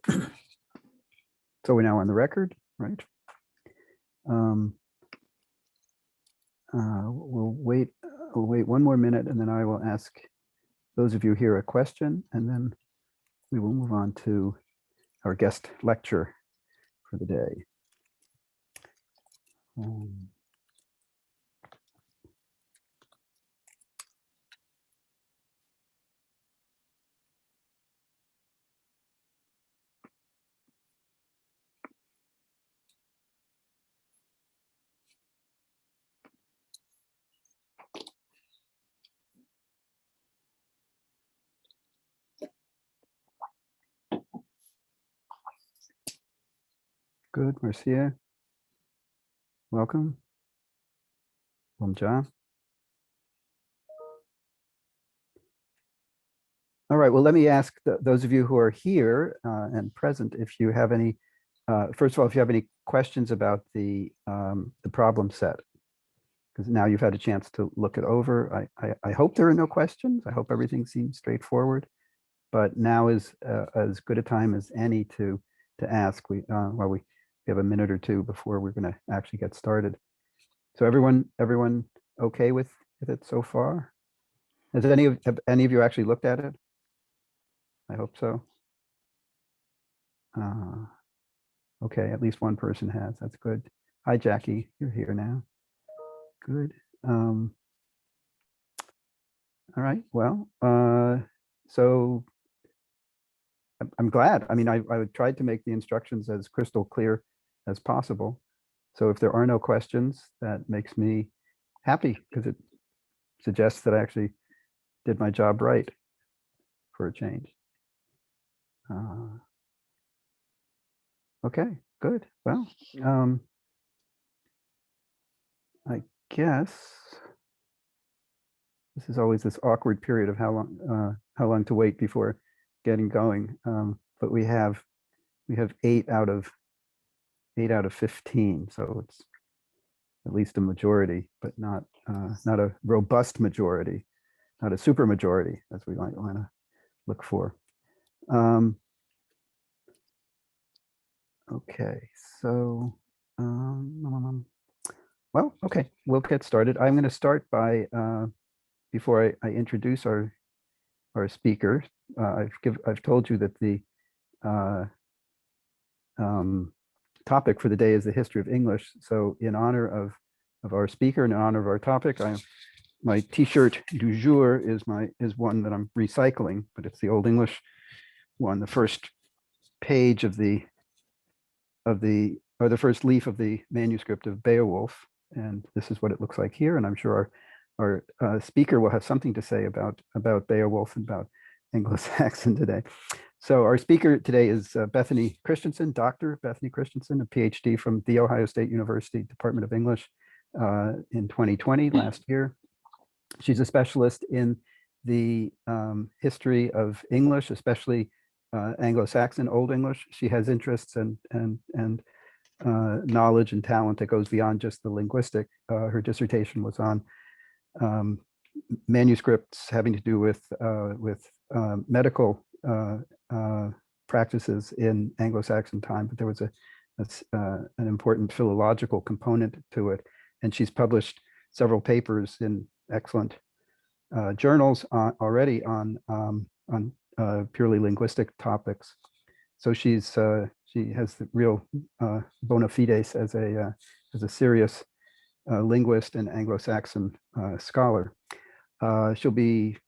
So we're now on the record, right? We'll wait one more minute, and then I will ask those of you here a question, and then we will move on to our guest lecture for the day. Good, Marcia. Welcome. John. All right, well, let me ask those of you who are here and present if you have any, first of all, if you have any questions about the problem set, because now you've had a chance to look it over. I hope there are no questions. I hope everything seems straightforward, but now is as good a time as any to ask. We have a minute or two before we're going to actually get started. So everyone okay with it so have any of you actually looked at it? I hope so. Okay, at least one person has. That's good. Hi, Jackie. You're here now. Good. All right. Well, so I'm glad. I mean, I tried to make the instructions as crystal clear as possible. So if there are no questions, that makes me happy because it suggests that I actually did my job right for a change. Okay, good. Well, I guess this is always this awkward period of how long to wait before getting going. But we have 8 out of 15, so it's at least a majority, but not a robust majority, not a super majority as we might want to look for. Okay, so well, okay, we'll get started. I'm going to start by before I introduce our speaker. I've told you that the topic for the day is the history of English. So in honor of our speaker and in honor of our topic, my T-shirt du jour is one that I'm recycling, but it's the Old English one, the first page of the first leaf of the manuscript of Beowulf, and this is what it looks like here. And I'm sure our speaker will have something to say about Beowulf and about Anglo-Saxon today. So our speaker today is Bethany Christensen, Dr. Bethany Christensen, a PhD from The Ohio State University Department of English in 2020, last year. She's a specialist in the history of English, especially Anglo-Saxon Old English. She has interests and knowledge and talent that goes beyond just the linguistic. Her dissertation was on manuscripts having to do with medical practices in Anglo-Saxon time, but there was an important philological component to it, and she's published several papers in excellent journals already on purely linguistic topics. So she has the real bona fides as a serious linguist and Anglo-Saxon scholar. She'll be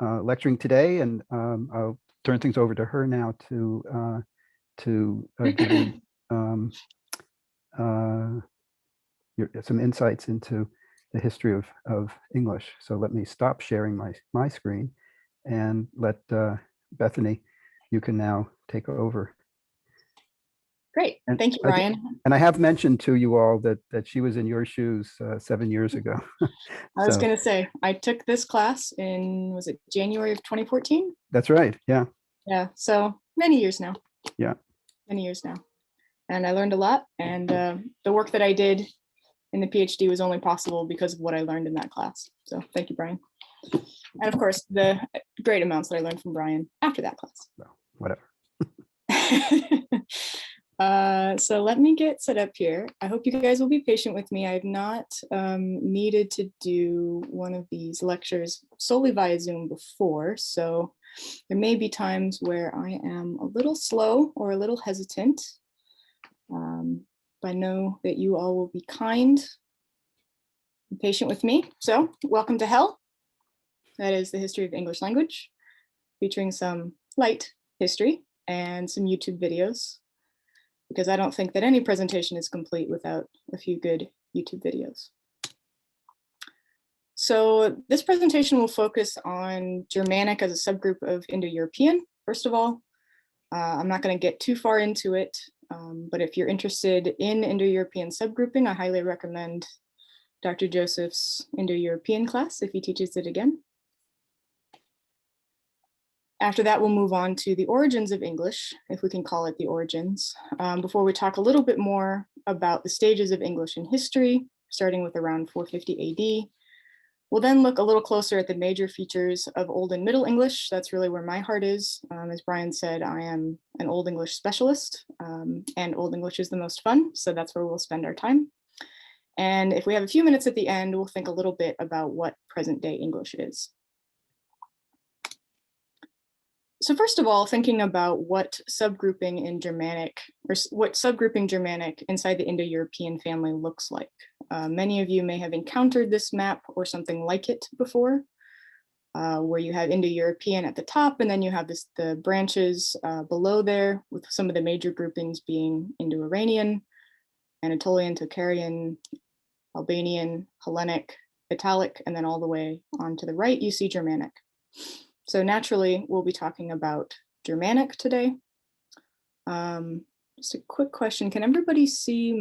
lecturing today, and I'll turn things over to her now to give you some insights into the history of English. So let me stop sharing my screen and let Bethany, you can now take over. Great, thank you, Brian. And I have mentioned to you all that she was in your shoes 7 years ago. I was going to say, I took this class in, was it January of 2014? That's right, yeah. Yeah, so many years now. Yeah. Many years now. And I learned a lot, and the work that I did in the PhD was only possible because of what I learned in that class. So thank you, Brian. And of course, the great amounts that I learned from Brian after that class. Well, whatever. So let me get set up here. I hope you guys will be patient with me. I've not needed to do one of these lectures solely via Zoom before, so there may be times where I am a little slow or a little hesitant. But I know that you all will be kind and patient with me. So welcome to Hell. That is the history of the English language, featuring some light history and some YouTube videos, because I don't think that any presentation is complete without a few good YouTube videos. So this presentation will focus on Germanic as a subgroup of Indo-European, first of all. I'm not going to get too far into it, but if you're interested in Indo-European subgrouping, I highly recommend Dr. Joseph's Indo-European class if he teaches it again. After that, we'll move on to the origins of English, if we can call it the origins, before we talk a little bit more about the stages of English in history, starting with around 450 AD. We'll then look a little closer at the major features of Old and Middle English. That's really where my heart is. As Brian said, I am an Old English specialist, and Old English is the most fun, so that's where we'll spend our time. And if we have a few minutes at the end, we'll think a little bit about what present day English is. So first of all, thinking about what subgrouping in Germanic, or what subgrouping Germanic inside the Indo-European family looks like. Many of you may have encountered this map or something like it before, where you have Indo-European at the top, and then you have the branches below there, with some of the major groupings being Indo-Iranian, Anatolian, Tocharian, Albanian, Hellenic, Italic, and then all the way on to the right, you see Germanic. So naturally, we'll be talking about Germanic today. Just a quick question. Can everybody see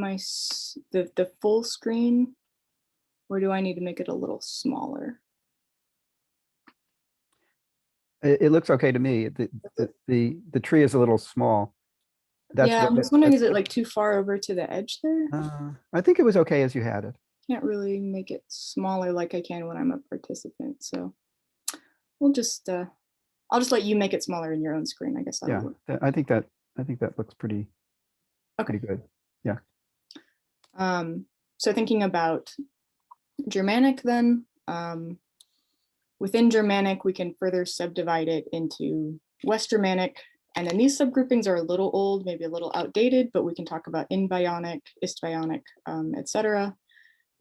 the full screen? Or do I need to make it a little smaller? It looks okay to me. The tree is a little small. Yeah, I'm just wondering, is it like too far over to the edge there? I think it was okay as you had it. Can't really make it smaller like I can when I'm a participant. So we'll just, I'll just let you make it smaller in your own screen, I guess. Yeah, I think that looks pretty good. Yeah. So thinking about Germanic then, within Germanic, we can further subdivide it into West Germanic, and then these subgroupings are a little old, maybe a little outdated, but we can talk about Ingvaeonic, Istvaeonic, etc.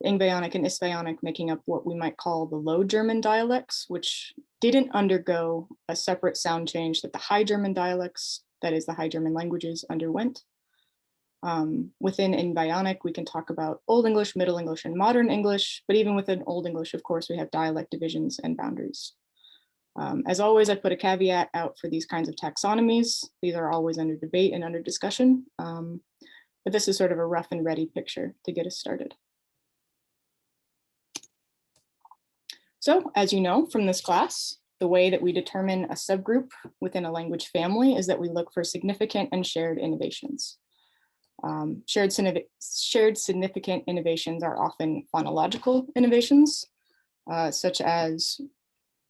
Ingvaeonic and Istvaeonic making up what we might call the Low German dialects, which didn't undergo a separate sound change that the High German dialects, that is the High German languages, underwent. Within Ingvaeonic, we can talk about Old English, Middle English, and Modern English, but even within Old English, of course, we have dialect divisions and boundaries. As always, I put a caveat out for these kinds of taxonomies. These are always under debate and under discussion, but this is sort of a rough and ready picture to get us started. So, as you know from this class, the way that we determine a subgroup within a language family is that we look for significant and shared innovations. Shared significant innovations are often phonological innovations, such as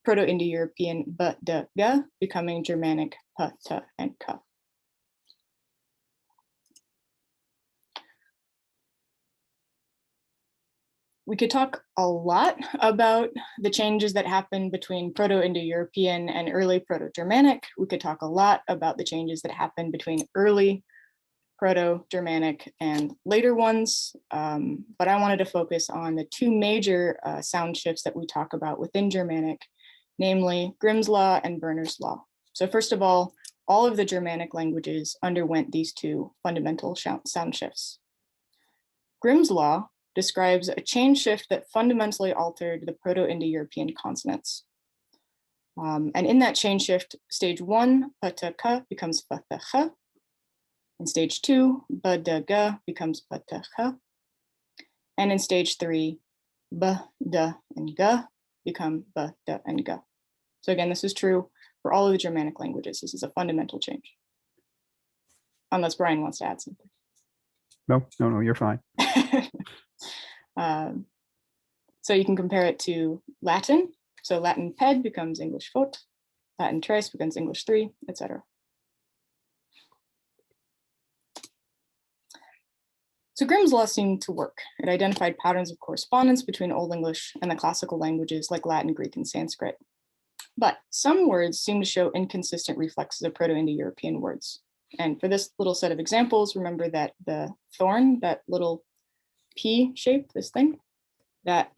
Proto-Indo-European b, d, g becoming Germanic p, t, and k. We could talk a lot about the changes that happened between Proto-Indo-European and early Proto-Germanic. We could talk a lot about the changes that happened between early Proto-Germanic and later ones, but I wanted to focus on the two major sound shifts that we talk about within Germanic, namely Grimm's Law and Werner's Law. So first of all of the Germanic languages underwent these two fundamental sound shifts. Grimm's Law describes a change shift that fundamentally altered the Proto-Indo-European consonants. And in that change shift, stage 1, p, t, k becomes p, t, ch. In stage 2, b, d, g becomes p, t, ch. And in stage 3, b, d, and g become b, d, and g. So again, this is true for all of the Germanic languages. This is a fundamental change. Unless Brian wants to add something. No, you're fine. So you can compare it to Latin. So Latin ped becomes English fot, Latin tres becomes English 3, etc. So Grimm's law seemed to work. It identified patterns of correspondence between Old English and the classical languages like Latin, Greek, and Sanskrit. But some words seem to show inconsistent reflexes of Proto-Indo-European words. And for this little set of examples, remember that the thorn, that little P shape, this thing, that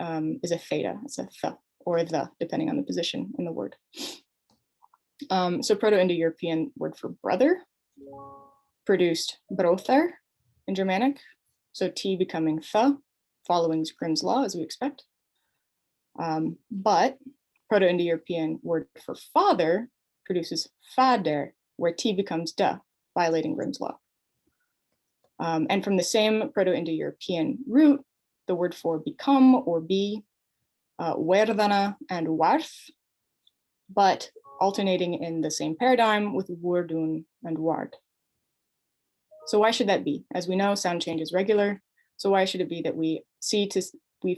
is a theta, it's a th or the, depending on the position in the word. So Proto-Indo-European word for brother produced brother in Germanic. So T becoming th, following Grimm's law, as we expect. But Proto-Indo-European word for father produces fader, where T becomes da, violating Grimm's law. And from the same Proto-Indo-European root, the word for become or be, werdana and warth, but alternating in the same paradigm with wordun and ward. So why should that be? As we know, sound change is regular. So why should it be that we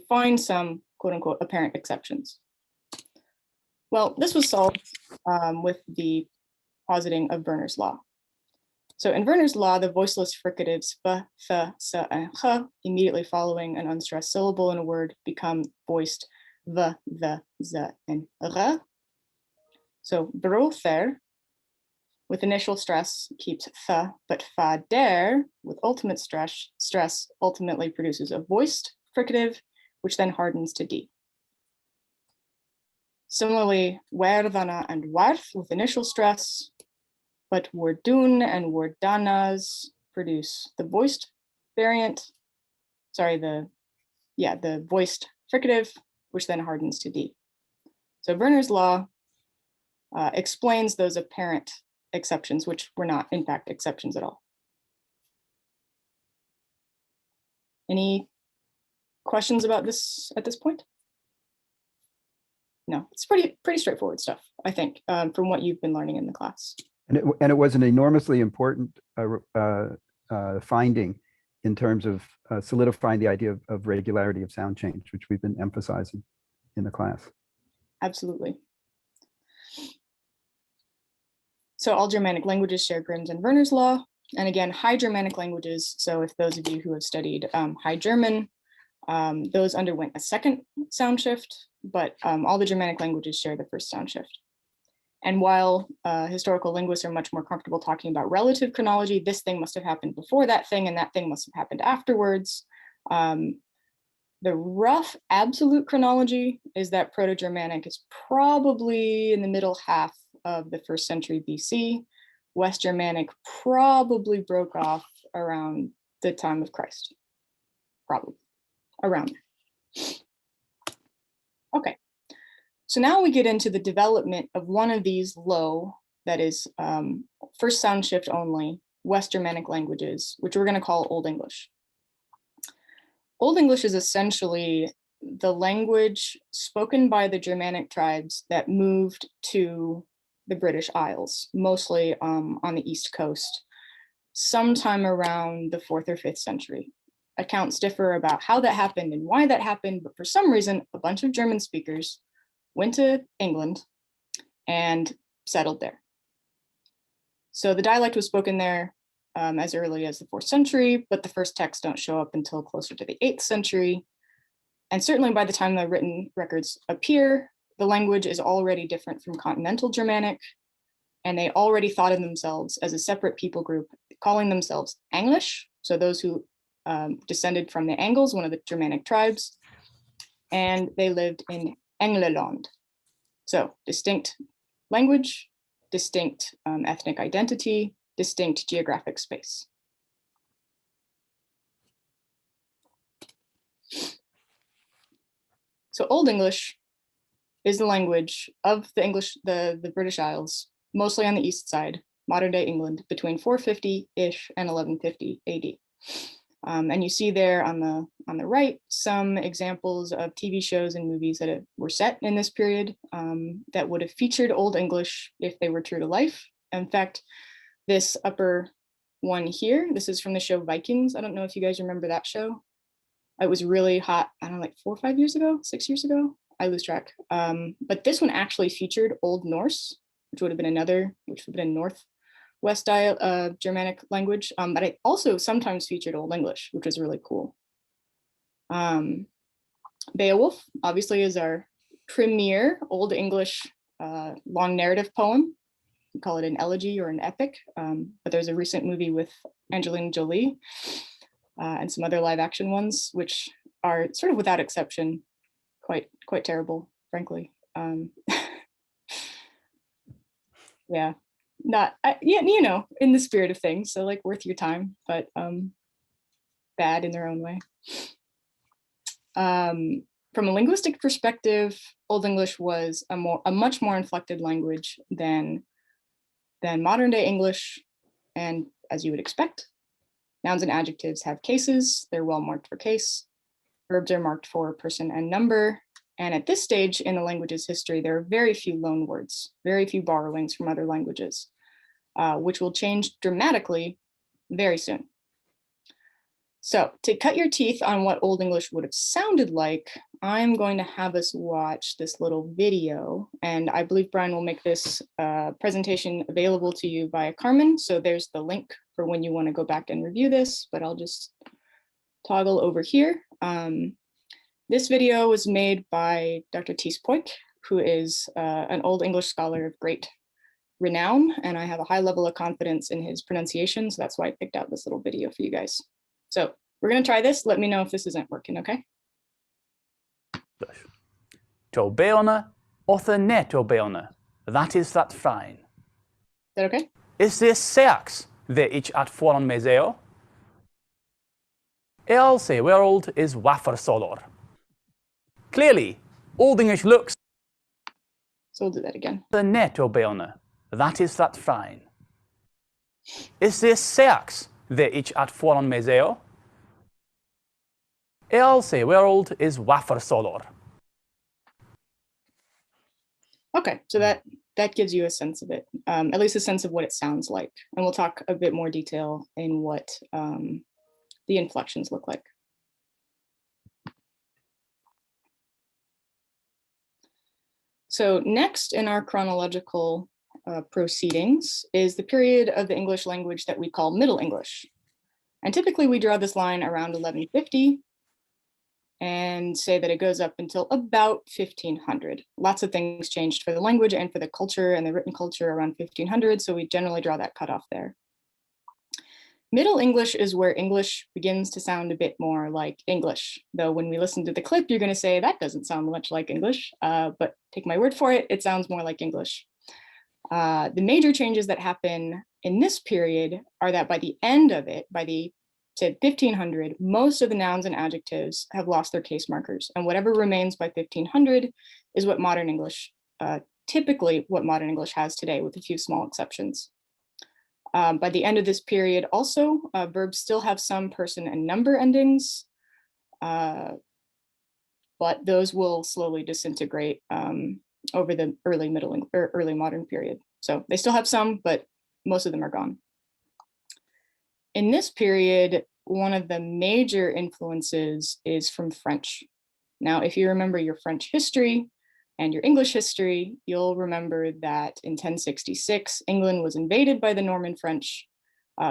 find some quote unquote apparent exceptions? Well, this was solved with the positing of Werner's law. So in Werner's law, the voiceless fricatives f, th, s, and ch, immediately following an unstressed syllable in a word, become voiced v, the, z, and r. So brother, with initial stress, keeps th, but fader, with ultimate stress ultimately produces a voiced fricative, which then hardens to d. Similarly, werdana and warth, with initial stress, but wordun and wordanas produce the voiced variant, the voiced fricative, which then hardens to D. So Werner's law explains those apparent exceptions, which were not in fact exceptions at all. Any questions about this at this point? No, it's pretty straightforward stuff, I think, from what you've been learning in the class. And it was an enormously important finding in terms of solidifying the idea of regularity of sound change, which we've been emphasizing in the class. Absolutely. So all Germanic languages share Grimm's and Werner's law. And again, High Germanic languages, so if those of you who have studied High German, those underwent a second sound shift, but all the Germanic languages share the first sound shift. And while historical linguists are much more comfortable talking about relative chronology, this thing must have happened before that thing, and that thing must have happened afterwards. The rough absolute chronology is that Proto-Germanic is probably in the middle half of the 1st century BC. West Germanic probably broke off around the time of Christ, probably around there. Okay. So now we get into the development of one of these low, that is first sound shift only, West Germanic languages, which we're going to call Old English. Old English is essentially the language spoken by the Germanic tribes that moved to the British Isles, mostly on the East Coast, sometime around the 4th or 5th century. Accounts differ about how that happened and why that happened, but for some reason, a bunch of German speakers went to England and settled there. So the dialect was spoken there as early as the 4th century, but the first texts don't show up until closer to the 8th century. And certainly by the time the written records appear, the language is already different from continental Germanic, and they already thought of themselves as a separate people group, calling themselves English, so those who descended from the Angles, one of the Germanic tribes, and they lived in Engleland. So distinct language, distinct ethnic identity, distinct geographic space. So Old English is the language of the British Isles, mostly on the east side, modern day England, between 450-ish and 1150 AD. And you see there on the right some examples of TV shows and movies that were set in this period that would have featured Old English if they were true to life. In fact, this upper one here, this is from the show Vikings. I don't know if you guys remember that show. It was really hot, I don't know, like 4 or 5 years ago, 6 years ago. I lose track. But this one actually featured Old Norse, which would have been North Germanic language, but I also sometimes featured Old English, which was really cool. Beowulf obviously is our premier Old English long narrative poem. We call it an elegy or an epic, but there's a recent movie with Angelina Jolie and some other live action ones, which are sort of without exception quite terrible, frankly. Yeah, not yeah, you know, in the spirit of things, so like worth your time, but bad in their own way. From a linguistic perspective, Old English was a much more inflected language than modern day English, and as you would expect, nouns and adjectives have cases. They're well marked for case. Verbs are marked for person and number. And at this stage in the language's history, there are very few loan words, very few borrowings from other languages, which will change dramatically very soon. So to cut your teeth on what Old English would have sounded like, I'm going to have us watch this little video, and I believe Brian will make this presentation available to you via Carmen. So there's the link for when you want to go back and review this, but I'll just toggle over here. This video was made by Dr. Thies Poik, who is an Old English scholar of great renown, and I have a high level of confidence in his pronunciation, so that's why I picked out this little video for you guys. So we're going to try this. Let me know if this isn't working, okay? To beona, other ne to beona. That is that fine. Is that okay? Is this seax the ich at foran meseo? Ealse world is waffer solor. Clearly, Old English looks So we'll do that again. the ne to beona. That is that fine. Is this seax the ich at foran meseo? Ealse world is waffer solor. Okay, so that gives you a sense of it, at least a sense of what it sounds like. And we'll talk a bit more detail in what the inflections look like. So next in our chronological proceedings is the period of the English language that we call Middle English. And typically we draw this line around 1150 and say that it goes up until about 1500. Lots of things changed for the language and for the culture and the written culture around 1500, so we generally draw that cutoff there. Middle English is where English begins to sound a bit more like English, though when we listen to the clip, you're going to say that doesn't sound much like English, but take my word for it, it sounds more like English. The major changes that happen in this period are that by the end of it, by the 1500, most of the nouns and adjectives have lost their case markers, and whatever remains by 1500 is what modern English, typically what modern English has today, with a few small exceptions. By the end of this period also, verbs still have some person and number endings, but those will slowly disintegrate over the early modern period. So they still have some, but most of them are gone. In this period, one of the major influences is from French. Now, if you remember your French history and your English history, you'll remember that in 1066, England was invaded by the Norman French,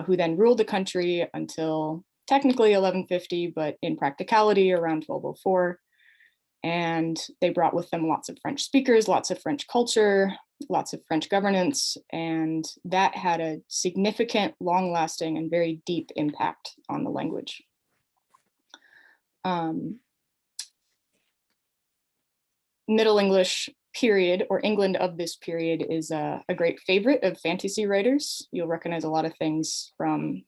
who then ruled the country until technically 1150, but in practicality around 1204. And they brought with them lots of French speakers, lots of French culture, lots of French governance, and that had a significant, long-lasting, and very deep impact on the language. Middle English period, or England of this period, is a great favorite of fantasy writers. You'll recognize a lot of things from,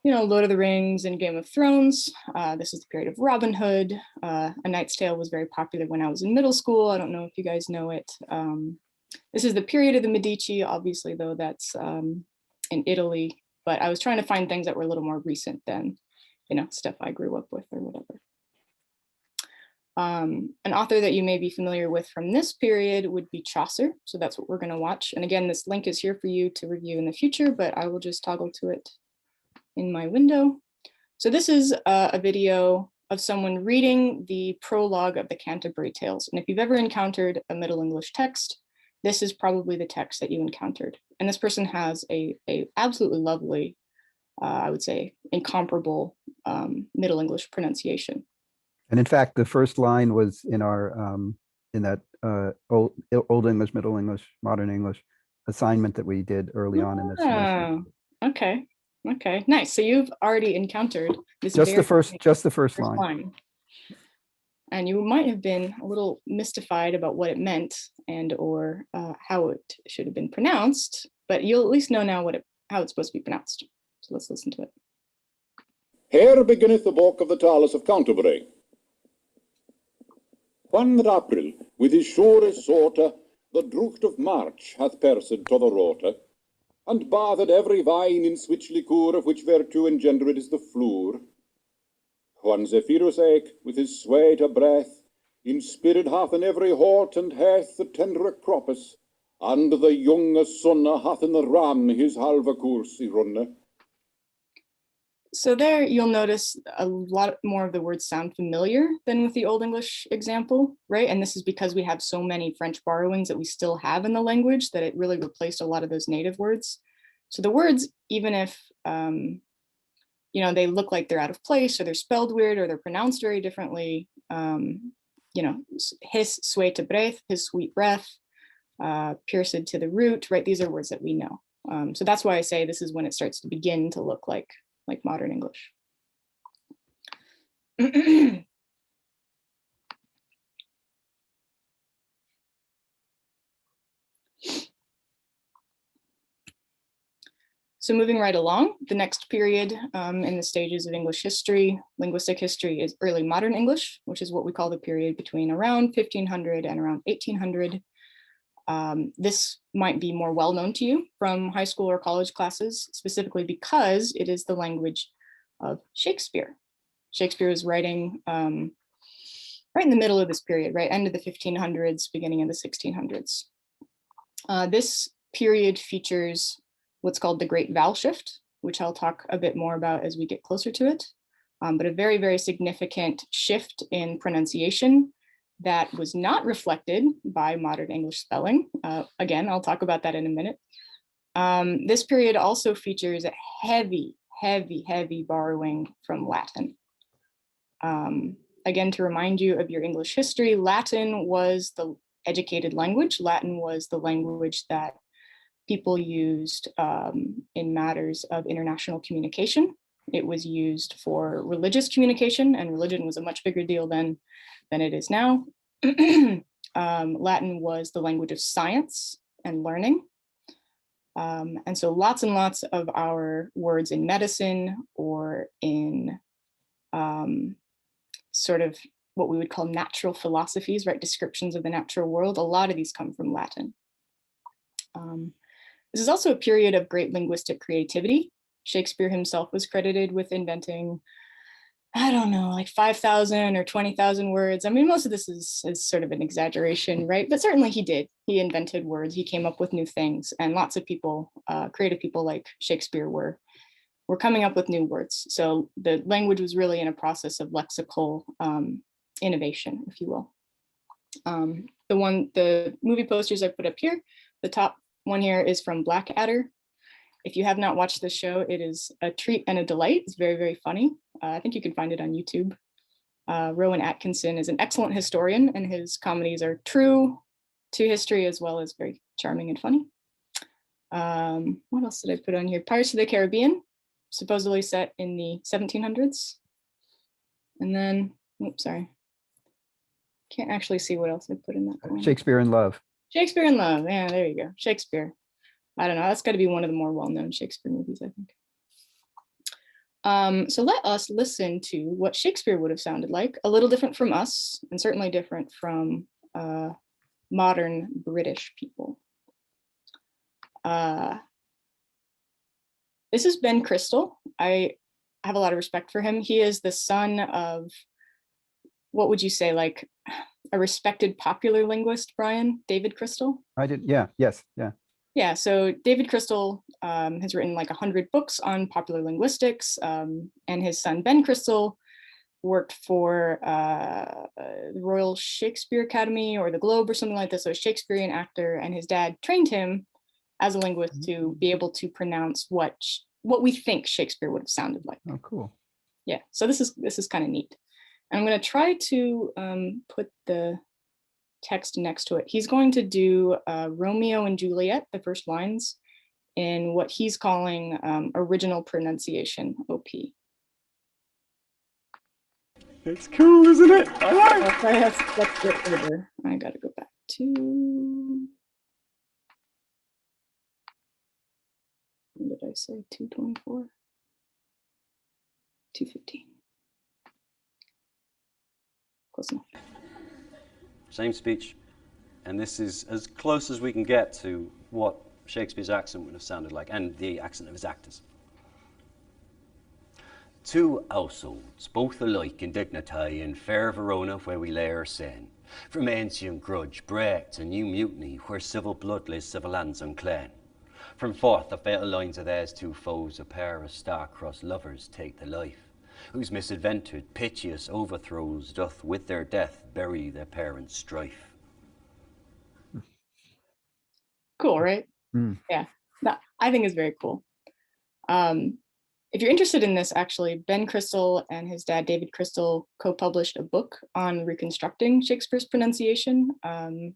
you know, Lord of the Rings and Game of Thrones. This is the period of Robin Hood. A Knight's Tale was very popular when I was in middle school. I don't know if you guys know it. This is the period of the Medici, obviously, though that's in Italy. But I was trying to find things that were a little more recent than, you know, stuff I grew up with or whatever. An author that you may be familiar with from this period would be Chaucer. So that's what we're going to watch. And again, this link is here for you to review in the future, but I will just toggle to it in my window. So this is a video of someone reading the prologue of the Canterbury Tales. And if you've ever encountered a Middle English text, this is probably the text that you encountered. And this person has a absolutely lovely, I would say, incomparable Middle English pronunciation. And in fact, the first line was in our in that Old English, Middle English, Modern English assignment that we did early on in this semester. Okay. Okay. Nice. So you've already encountered this Just the first line. line. And you might have been a little mystified about what it meant and or how it should have been pronounced, but you'll at least know now how it's supposed to be pronounced. So let's listen to it. Here beginneth the book of the Talus of Canterbury. When that April, with his surest sorter, the drucht of March hath persed to the roter, and bathed every vine in switch liqueur, of which virtue engendered is the flour. When Zephyrus eke, with his sweeter breath, inspired hath in every heart and hath the tender croppus, and the younge sonne hath in the ram his halve course y runne. So there you'll notice a lot more of the words sound familiar than with the Old English example, right? And this is because we have so many French borrowings that we still have in the language that it really replaced a lot of those native words. So the words, even if you know, they look like they're out of place or they're spelled weird or they're pronounced very differently, you know, his sweete breath, his sweet breath, pierced to the root, right? These are words that we know. So that's why I say this is when it starts to begin to look like modern English. So moving right along, the next period in the stages of English history, linguistic history, is early modern English, which is what we call the period between around 1500 and around 1800. This might be more well known to you from high school or college classes, specifically because it is the language of Shakespeare. Shakespeare is writing right in the middle of this period, right? End of the 1500s, beginning of the 1600s. This period features what's called the Great Vowel Shift, which I'll talk a bit more about as we get closer to it, but a very, very significant shift in pronunciation that was not reflected by modern English spelling. Again, I'll talk about that in a minute. This period also features a heavy borrowing from Latin. Again, to remind you of your English history, Latin was the educated language. Latin was the language that people used in matters of international communication. It was used for religious communication, and religion was a much bigger deal then than it is now. Latin was the language of science and learning. And so lots and lots of our words in medicine or in sort of what we would call natural philosophies, right? Descriptions of the natural world. A lot of these come from Latin. This is also a period of great linguistic creativity. Shakespeare himself was credited with inventing, I don't know, like 5,000 or 20,000 words. I mean, most of this is sort of an exaggeration, right? But certainly he did. He invented words. He came up with new things. And lots of people, creative people like Shakespeare were coming up with new words. So the language was really in a process of lexical innovation, if you will. The movie posters I put up here, the top one here is from Blackadder. If you have not watched this show, it is a treat and a delight. It's very, very funny. I think you can find it on YouTube. Rowan Atkinson is an excellent historian, and his comedies are true to history as well as very charming and funny. What else did I put on here? Pirates of the Caribbean, supposedly set in the 1700s. And then, oops, sorry. Can't actually see what else I put in that corner. Shakespeare in Love. Shakespeare in Love. Yeah, there you go. Shakespeare. I don't know. That's got to be one of the more well-known Shakespeare movies, I think. So let us listen to what Shakespeare would have sounded like, a little different from us, and certainly different from modern British people. This is Ben Crystal. I have a lot of respect for him. He is the son of, what would you say, like a respected popular linguist, Brian, David Crystal? Yeah, so David Crystal has written like 100 books on popular linguistics, and his son Ben Crystal worked for the Royal Shakespeare Academy or the Globe or something like this, so a Shakespearean actor, and his dad trained him as a linguist to be able to pronounce what we think Shakespeare would have sounded like. Oh, cool. Yeah, so this is kind of neat. And I'm going to try to put the text next to it. He's going to do Romeo and Juliet, the first lines, in what he's calling original pronunciation, OP. It's cool, isn't it? I like it. That's the order. I gotta go back to, what did I say, 224? 215. Close enough. Same speech, and this is as close as we can get to what Shakespeare's accent would have sounded like, and the accent of his actors. Two households, both alike in dignity, in fair Verona where we lay our sin. From ancient grudge break to new mutiny, where civil blood lays civil lands unclean. From forth the fatal lines of theirs two foes, a pair of star-crossed lovers take the life, whose misadventured, piteous overthrows doth with their death bury their parents' strife. Cool, right? Mm. Yeah, that I think is very cool. If you're interested in this, actually, Ben Crystal and his dad, David Crystal, co-published a book on reconstructing Shakespeare's pronunciation. I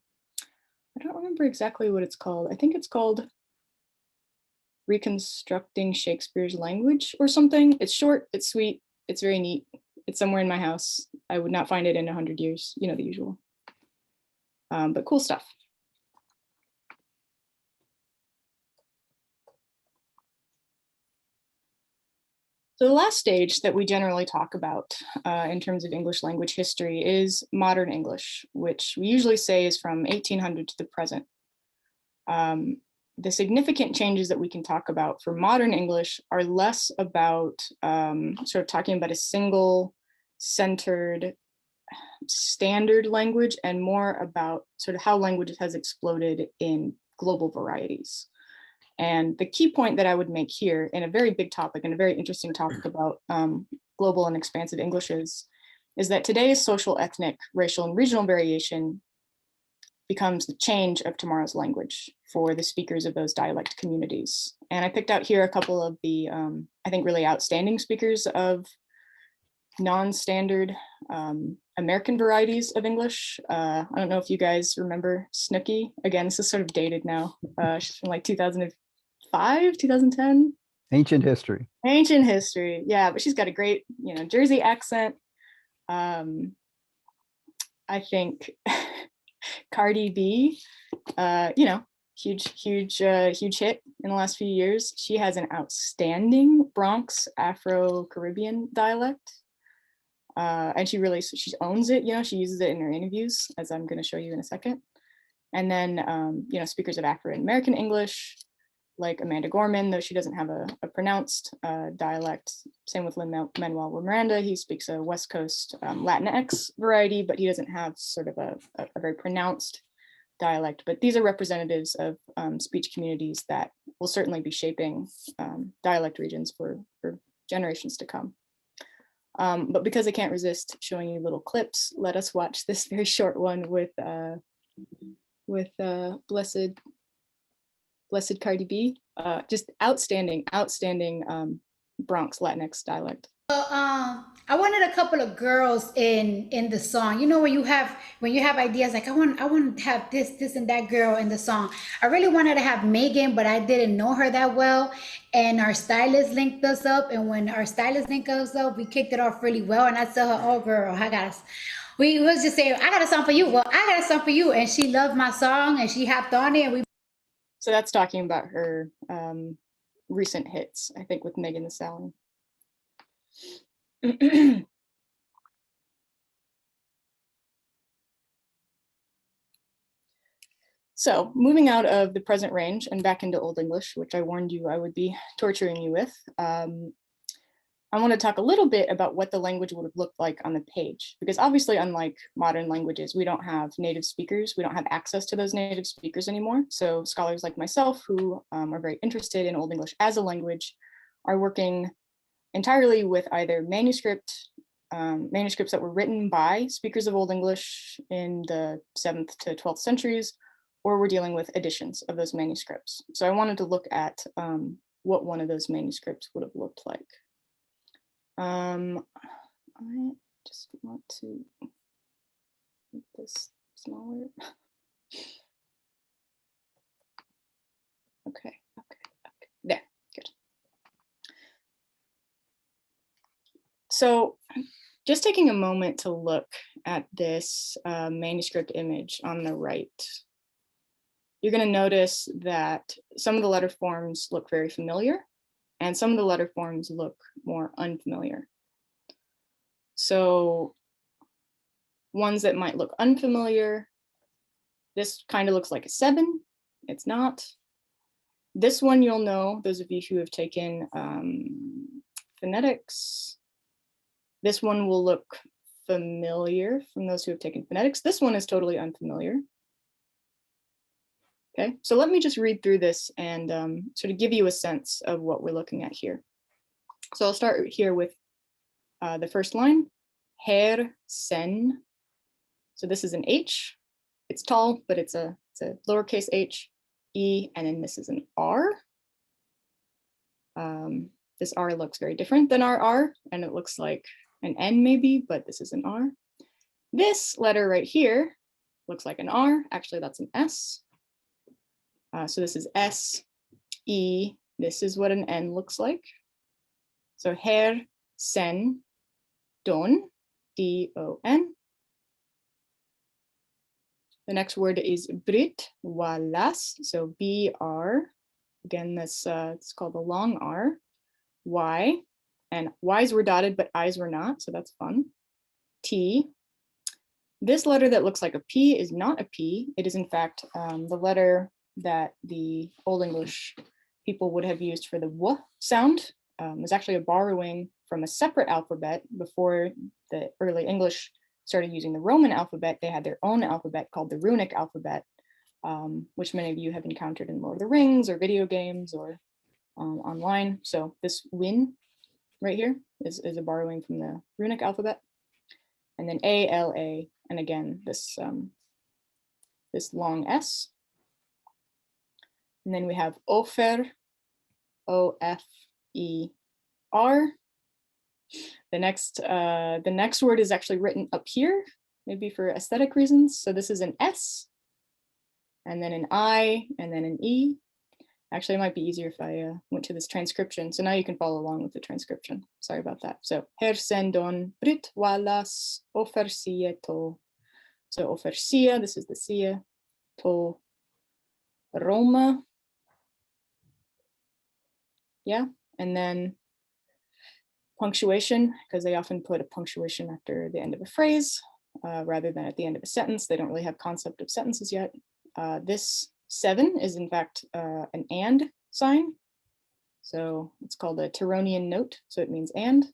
don't remember exactly what it's called. I think it's called Reconstructing Shakespeare's Language or something. It's short, it's sweet, it's very neat. It's somewhere in my house. I would not find it in 100 years, you know, the usual. But cool stuff. So the last stage that we generally talk about in terms of English language history is modern English, which we usually say is from 1800 to the present. The significant changes that we can talk about for modern English are less about sort of talking about a single centered standard language and more about sort of how language has exploded in global varieties. And the key point that I would make here in a very big topic and a very interesting topic about global and expansive English is that today's social, ethnic, racial, and regional variation becomes the change of tomorrow's language for the speakers of those dialect communities. And I picked out here a couple of the, I think, really outstanding speakers of non-standard American varieties of English. I don't know if you guys remember Snooki. Again, this is sort of dated now. She's from like 2005, 2010. Ancient history. Ancient history, yeah, but she's got a great, you know, Jersey accent. I think Cardi B, you know, huge hit in the last few years. She has an outstanding Bronx Afro-Caribbean dialect. And she owns it, you know, she uses it in her interviews, as I'm going to show you in a second. And then, you know, speakers of Afro-American English, like Amanda Gorman, though she doesn't have a pronounced dialect. Same with Lin-Manuel Miranda. He speaks a West Coast Latinx variety, but he doesn't have sort of a very pronounced dialect. But these are representatives of speech communities that will certainly be shaping dialect regions for generations to come. But because I can't resist showing you little clips, let us watch this very short one with Blessed Cardi B. Just outstanding Bronx Latinx dialect. I wanted a couple of girls in the song. You know, when you have ideas like I want to have this and that girl in the song. I really wanted to have Megan, but I didn't know her that well. And our stylist linked us up, and when our stylist linked us up, we kicked it off really well. And I told her, "Oh, girl, we was just saying, I got a song for you. Well, I got a song for you," and she loved my song, and she hopped on it. And so that's talking about her recent hits, I think, with Megan Thee Stallion. So moving out of the present range and back into Old English, which I warned you I would be torturing you with, I want to talk a little bit about what the language would have looked like on the page, because obviously, unlike modern languages, we don't have native speakers. We don't have access to those native speakers anymore. So scholars like myself, who are very interested in Old English as a language, are working entirely with either manuscript manuscripts that were written by speakers of Old English in the 7th to 12th centuries, or we're dealing with editions of those manuscripts. So I wanted to look at what one of those manuscripts would have looked like. I just want to make this smaller. Okay, there, good. So just taking a moment to look at this manuscript image on the right, you're going to notice that some of the letter forms look very familiar and some of the letter forms look more unfamiliar. So ones that might look unfamiliar, this kind of looks like a 7. It's not. This one you'll know, those of you who have taken phonetics. This one will look familiar from those who have taken phonetics. This one is totally unfamiliar. Okay, so let me just read through this and sort of give you a sense of what we're looking at here. So I'll start here with the first line, her sen. So this is an H. It's tall, but it's a lowercase h, E, and then this is an R. This R looks very different than our R, and it looks like an N maybe, but this is an R. This letter right here looks like an R. Actually, that's an S. So this is S, E. This is what an N looks like. So her, sen, don, D-O-N. The next word is Brit, walas. So B-R. Again, this it's called the long R. Y. And Y's were dotted, but I's were not. So that's fun. T. This letter that looks like a P is not a P. It is, in fact, the letter that the Old English people would have used for the W sound. It was actually a borrowing from a separate alphabet. Before the early English started using the Roman alphabet, they had their own alphabet called the runic alphabet, which many of you have encountered in Lord of the Rings or video games or online. So this win right here is a borrowing from the runic alphabet. And then A, L, A, and again, this long S. And then we have Ofer, O-F-E-R. The next word is actually written up here, maybe for aesthetic reasons. So this is an S, and then an I, and then an E. Actually, it might be easier if I went to this transcription. So now you can follow along with the transcription. Sorry about that. So her sendon Brit walas ofersia to. So ofersia, this is the sia, to Roma. Yeah, and then punctuation, because they often put a punctuation after the end of a phrase rather than at the end of a sentence. They don't really have concept of sentences yet. This 7 is in fact an and sign. So it's called a Tironian note. So it means and.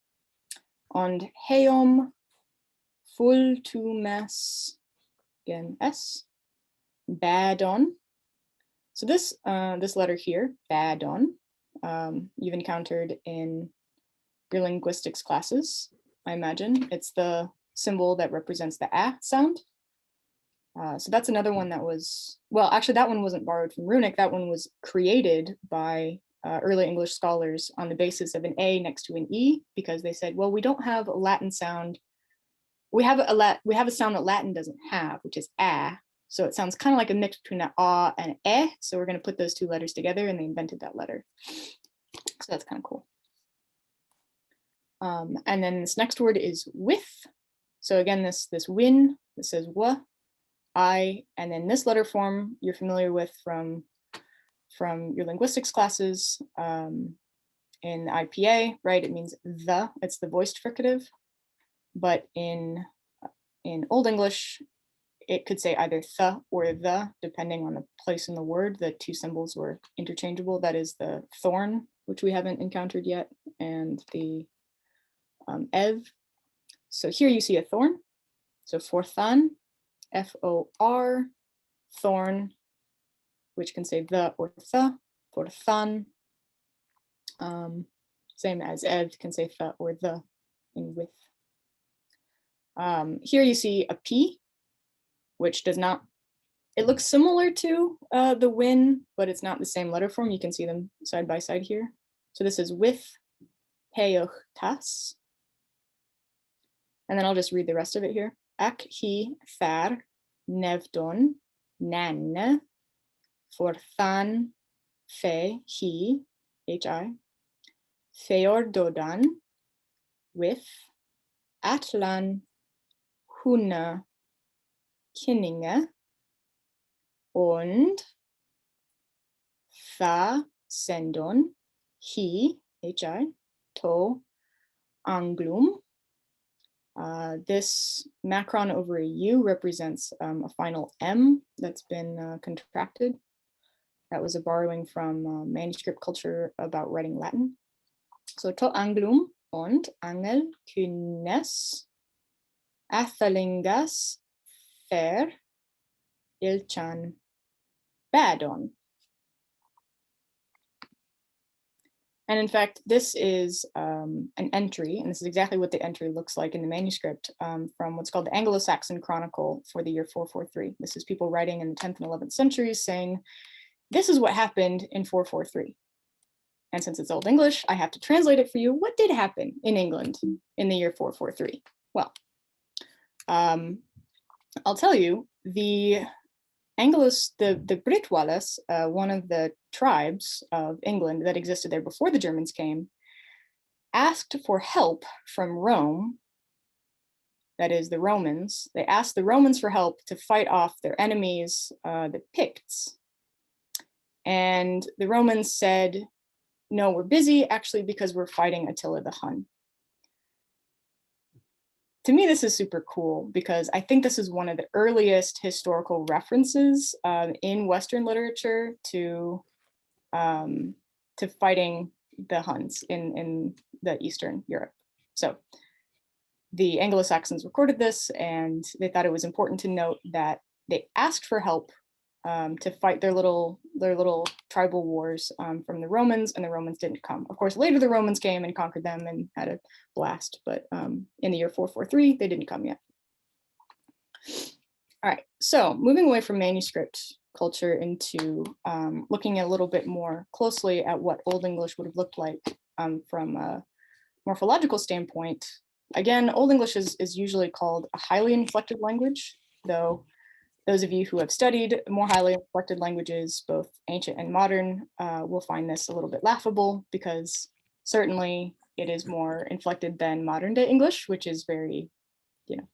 Und heom full to mass, again, S, badon. So this letter here, badon, you've encountered in your linguistics classes, I imagine. It's the symbol that represents the A sound. So that's another one that was, well, actually that one wasn't borrowed from runic. That one was created by early English scholars on the basis of an A next to an E, because they said, well, we don't have a Latin sound. We have a sound that Latin doesn't have, which is A. So it sounds kind of like a mix between an A and an E. So we're going to put those two letters together, and they invented that letter. So that's kind of cool. And then this next word is with. So again, this win, this says wa, I, and then this letter form you're familiar with from your linguistics classes in the IPA, right? It means the, it's the voiced fricative. But in Old English, it could say either the or the, depending on the place in the word. The two symbols were interchangeable. That is the thorn, which we haven't encountered yet, and the ev. So here you see a thorn. So forthan, F-O-R, thorn, which can say the or the, forthan. Same as ev can say the or the in with. Here you see a P, which does not, it looks similar to the win, but it's not the same letter form. You can see them side by side here. So this is with, peuch tas. And then I'll just read the rest of it here. Ac hi thar nevdon nan forthan fe hi hi feordodan with atlan huna kinninge und tha sendon hi to anglum. This macron over a U represents a final M that's been contracted. That was a borrowing from manuscript culture about writing Latin. So to anglum und angel kynnes athalingas fer ilchan badon. And in fact, this is an entry, and this is exactly what the entry looks like in the manuscript from what's called the Anglo-Saxon Chronicle for the year 443. This is people writing in the 10th and 11th centuries saying, this is what happened in 443. And since it's Old English, I have to translate it for you. What did happen in England in the year 443? Well, I'll tell you, the Britwales, one of the tribes of England that existed there before the Germans came, asked for help from Rome, that is the Romans. They asked the Romans for help to fight off their enemies, the Picts. And the Romans said, no, we're busy actually because we're fighting Attila the Hun. To me, this is super cool because I think this is one of the earliest historical references in Western literature to fighting the Huns in the Eastern Europe. So the Anglo-Saxons recorded this, and they thought it was important to note that they asked for help to fight their little tribal wars from the Romans, and the Romans didn't come. Of course, later the Romans came and conquered them and had a blast, but in the year 443, they didn't come yet. All right, so moving away from manuscript culture into looking a little bit more closely at what Old English would have looked like from a morphological standpoint. Again, Old English is usually called a highly inflected language, though those of you who have studied more highly inflected languages, both ancient and modern, will find this a little bit laughable because certainly it is more inflected than modern day English, which is very,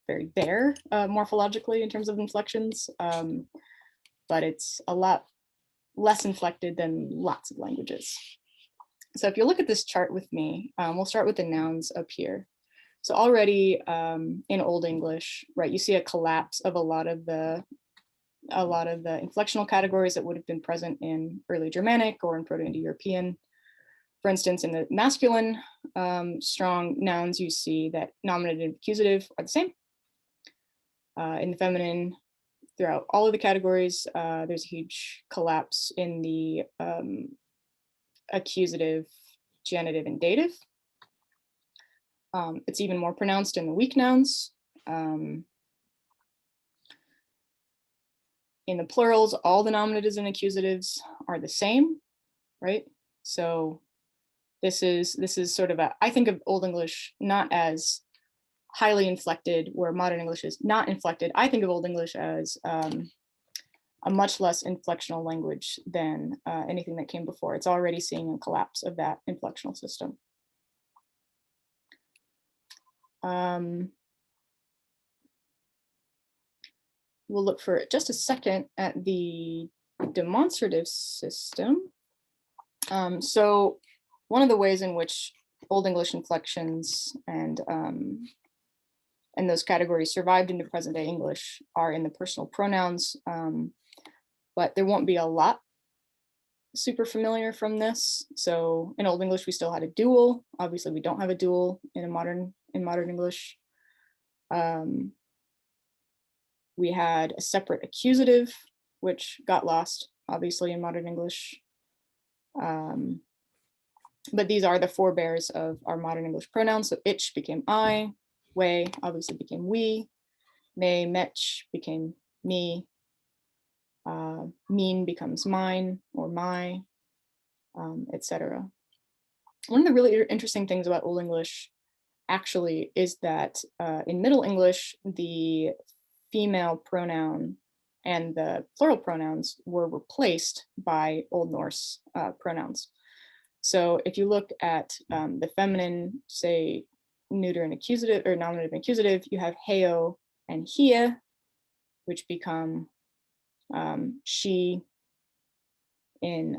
very bare morphologically in terms of inflections, but it's a lot less inflected than lots of languages. So if you look at this chart with me, we'll start with the nouns up here. So already in Old English, right, you see a collapse of a lot of the inflectional categories that would have been present in early Germanic or in Proto-Indo-European. For instance, in the masculine strong nouns, you see that nominative and accusative are the same. In the feminine, throughout all of the categories, there's a huge collapse in the accusative, genitive, and dative. It's even more pronounced in the weak nouns. In the plurals, all the nominatives and accusatives are the same, right? So this is sort of I think of Old English not as highly inflected, where modern English is not inflected. I think of Old English as a much less inflectional language than anything that came before. It's already seeing a collapse of that inflectional system. We'll look for just a second at the demonstrative system. So one of the ways in which Old English inflections and those categories survived into present day English are in the personal pronouns, but there won't be a lot super familiar from this. So in Old English, we still had a dual. Obviously, we don't have a dual in modern English. We had a separate accusative, which got lost, obviously, in modern English. But these are the forebears of our modern English pronouns. So itch became I, way obviously became we, me, mech became me, mean becomes mine or my, etc. One of the really interesting things about Old English actually is that in Middle English, the female pronoun and the plural pronouns were replaced by Old Norse pronouns. So if you look at the feminine, say neuter and accusative or nominative and accusative, you have heo and hia, which become she in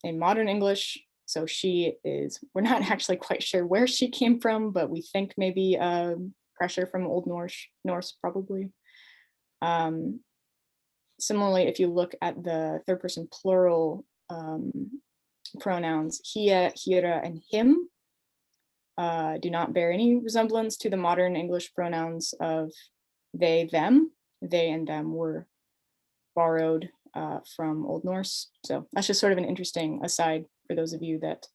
modern English. So she is, we're not actually quite sure where she came from, but we think maybe pressure from Old Norse probably. Similarly, if you look at the third person plural pronouns, hia, hira, and him do not bear any resemblance to the modern English pronouns of they, them. They and them were borrowed from Old Norse. So that's just sort of an interesting aside for those of you that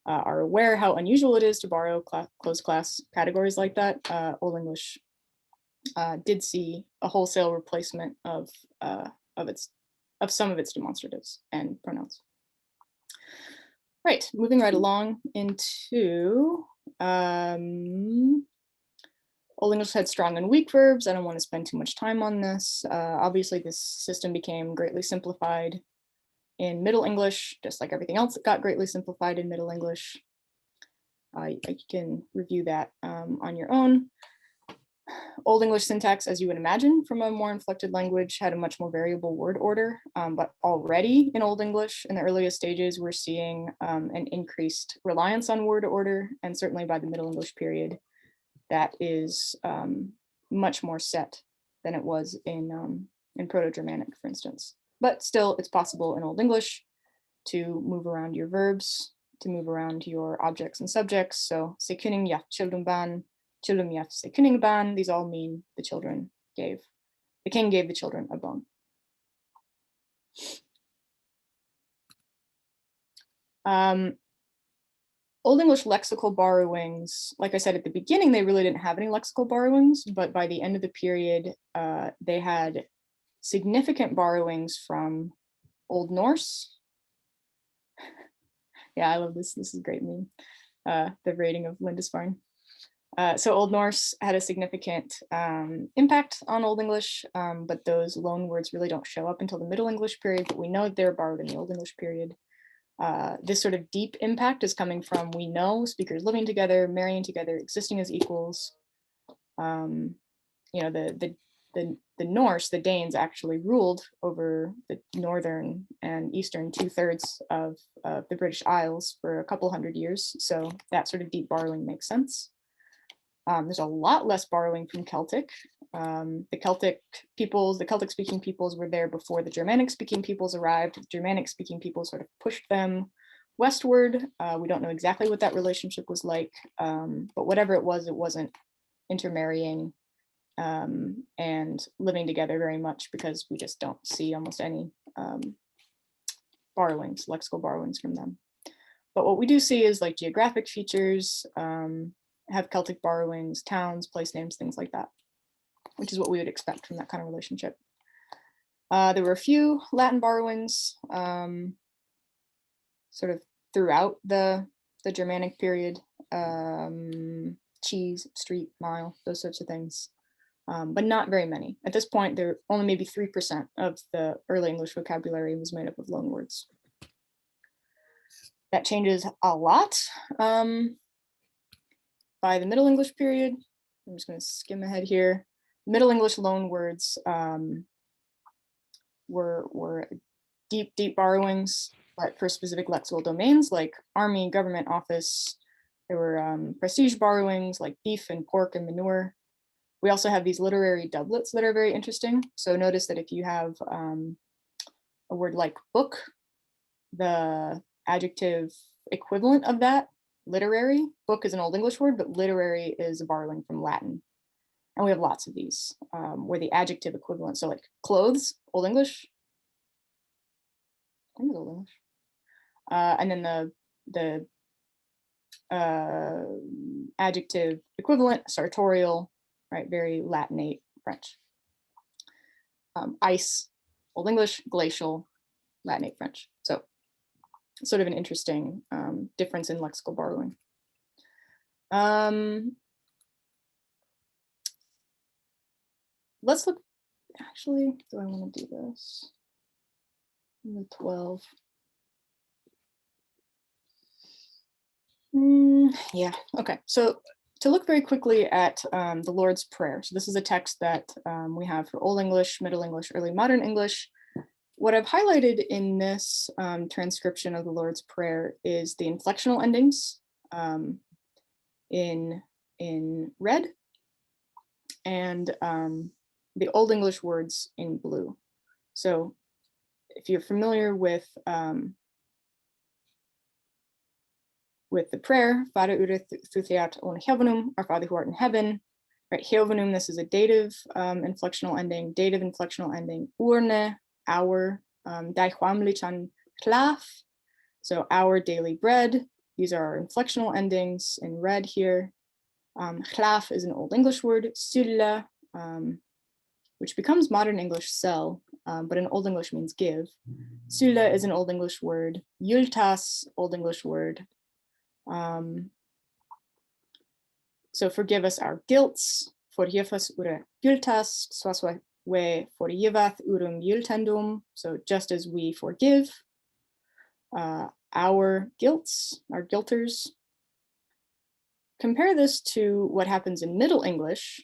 are aware how unusual it is to borrow closed class categories like that. Old English did see a wholesale replacement of some of its demonstratives and pronouns. Right, moving right along into Old English had strong and weak verbs. I don't want to spend too much time on this. Obviously, this system became greatly simplified in Middle English, just like everything else that got greatly simplified in Middle English. You can review that on your own. Old English syntax, as you would imagine from a more inflected language, had a much more variable word order, but already in Old English, in the earliest stages, we're seeing an increased reliance on word order, and certainly by the Middle English period, that is much more set than it was in Proto-Germanic, for instance. But still, it's possible in Old English to move around your verbs, to move around your objects and subjects. So, se kunning yaf children ban, children yaf se kunning ban, these all mean the king gave the children a bone. Old English lexical borrowings, like I said at the beginning, they really didn't have any lexical borrowings, but by the end of the period, they had significant borrowings from Old Norse. Yeah, I love this. This is a great meme. The rating of Lindisfarne. So Old Norse had a significant impact on Old English, but those loan words really don't show up until the Middle English period, but we know that they're borrowed in the Old English period. This sort of deep impact is coming from, we know, speakers living together, marrying together, existing as equals. You know, the Norse, the Danes, actually ruled over the northern and eastern 2/3 of the British Isles for a couple hundred years. So that sort of deep borrowing makes sense. There's a lot less borrowing from Celtic. The Celtic peoples, the Celtic speaking peoples were there before the Germanic speaking peoples arrived. The Germanic speaking peoples sort of pushed them westward. We don't know exactly what that relationship was like, but whatever it wasn't intermarrying and living together very much, because we just don't see almost any borrowings, lexical borrowings from them. But what we do see is like geographic features, have Celtic borrowings, towns, place names, things like that, which is what we would expect from that kind of relationship. There were a few Latin borrowings sort of throughout the Germanic period, cheese, street, mile, those sorts of things, but not very many. At this point, there only maybe 3% of the early English vocabulary was made up of loanwords. That changes a lot by the Middle English period. I'm just going to skim ahead here. Middle English loanwords were deep borrowings, but for specific lexical domains like army, government, office. There were prestige borrowings like beef and pork and manure. We also have these literary doublets that are very interesting. So notice that if you have a word like book, the adjective equivalent of that, literary, book is an Old English word, but literary is a borrowing from Latin. And we have lots of these where the adjective equivalent, so like clothes, Old English. I think it's Old English. And then the adjective equivalent, sartorial, right? Very Latinate French. Ice, Old English, glacial, Latinate French. So sort of an interesting difference in lexical borrowing. Let's look, actually, do I want to do this? The 12. Yeah, okay. So to look very quickly at the Lord's Prayer. So this is a text that we have for Old English, Middle English, Early Modern English. What I've highlighted in this transcription of the Lord's Prayer is the inflectional endings in red, and the Old English words in blue. So if you're familiar with the prayer, Vader ure thu theat on heavenum, our Father who art in heaven, right? Heavenum, this is a dative inflectional ending, dative inflectional ending. Urne, our, daihwamlichan klaf, so our daily bread. These are our inflectional endings in red here. Klaf is an Old English word, sulla, which becomes modern English sell, but in Old English means give. Sulla is an Old English word, yultas, Old English word. So forgive us our guilts, forgive us ure gultas, swaswa we forgivath urum gultendum, so just as we forgive our guilts, our guilters. Compare this to what happens in Middle English,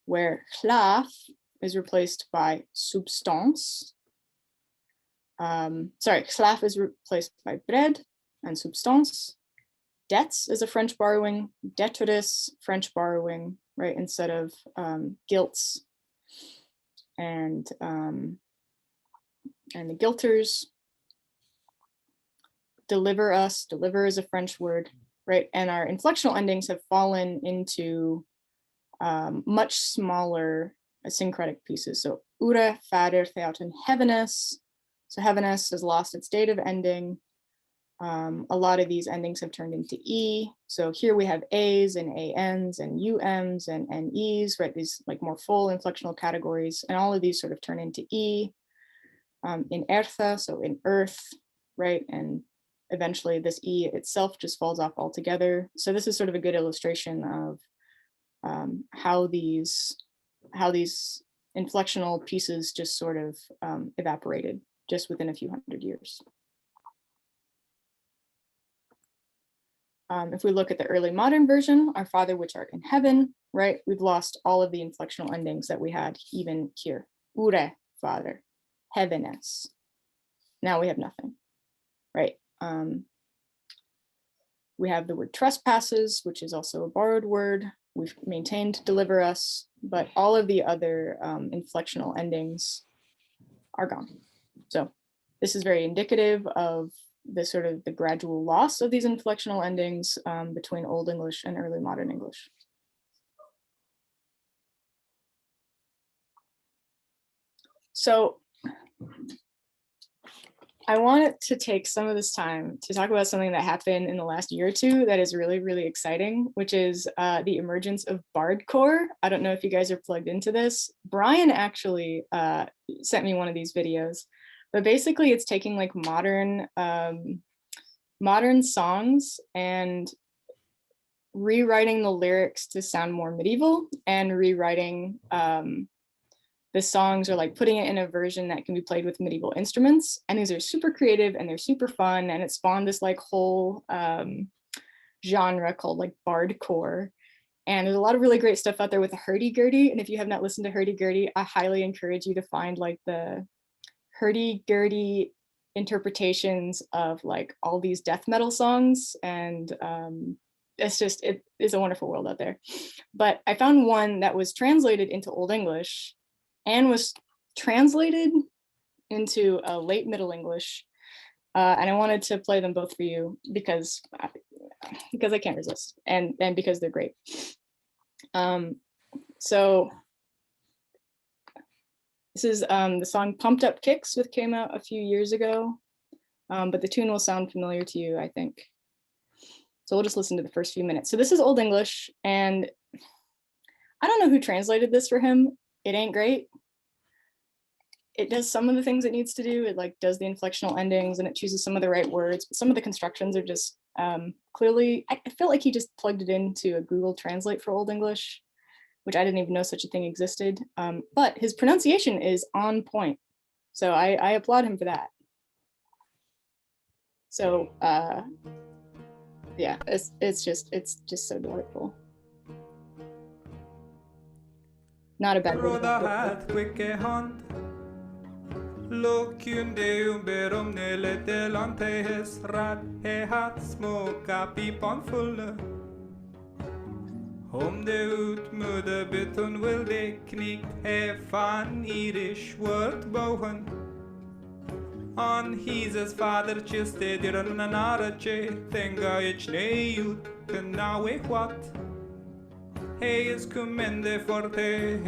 where klaf is replaced by substance. Klaf is replaced by bread and substance. Debts is a French borrowing, detritus, French borrowing, right, instead of guilts. And the guilters. Deliver us, deliver is a French word, right? And our inflectional endings have fallen into much smaller syncretic pieces. So ure, fader, theoten, heaviness. So heaviness has lost its dative ending. A lot of these endings have turned into E. So here we have A's and ANs and UMs and NEs, right? These like more full inflectional categories. And all of these sort of turn into E. In eartha, so in earth, right? And eventually this E itself just falls off altogether. So this is sort of a good illustration of how these inflectional pieces just sort of evaporated just within a few hundred years. If we look at the early modern version, our Father which art in heaven, right? We've lost all of the inflectional endings that we had even here. Ure, Father, heaviness. Now we have nothing, right? We have the word trespasses, which is also a borrowed word. We've maintained deliver us, but all of the other inflectional endings are gone. So this is very indicative of the sort of the gradual loss of these inflectional endings between Old English and early modern English. So I wanted to take some of this time to talk about something that happened in the last year or two that is really, really exciting, which is the emergence of bardcore. I don't know if you guys are plugged into this. Brian actually sent me one of these videos, but basically it's taking like modern songs and rewriting the lyrics to sound more medieval and rewriting the songs, or like putting it in a version that can be played with medieval instruments. And these are super creative and they're super fun. And it spawned this like whole genre called like bardcore. And there's a lot of really great stuff out there with the hurdy-gurdy. And if you have not listened to hurdy-gurdy, I highly encourage you to find like the hurdy-gurdy interpretations of like all these death metal songs. And it's just, it is a wonderful world out there. But I found one that was translated into Old English and was translated into late Middle English. And I wanted to play them both for you because I can't resist, and because they're great. So this is the song Pumped Up Kicks, which came out a few years ago, but the tune will sound familiar to you, I think. So we'll just listen to the first few minutes. So this is Old English, and I don't know who translated this for him. It ain't great. It does some of the things it needs to do. It like does the inflectional endings and it chooses some of the right words, but some of the constructions are just clearly, I feel like he just plugged it into a Google Translate for Old English, which I didn't even know such a thing existed. But his pronunciation is on point. So I applaud him for that. So yeah, it's just so delightful. Not a bad word. Lokunde umberum nele delante his rat he hat smoke a pipon fulle. Om de utmudde beton will de knikt he fan Irish word bowen. On his father chiste diran anarache tenga ich ne ut kenawe what. He is commende forte,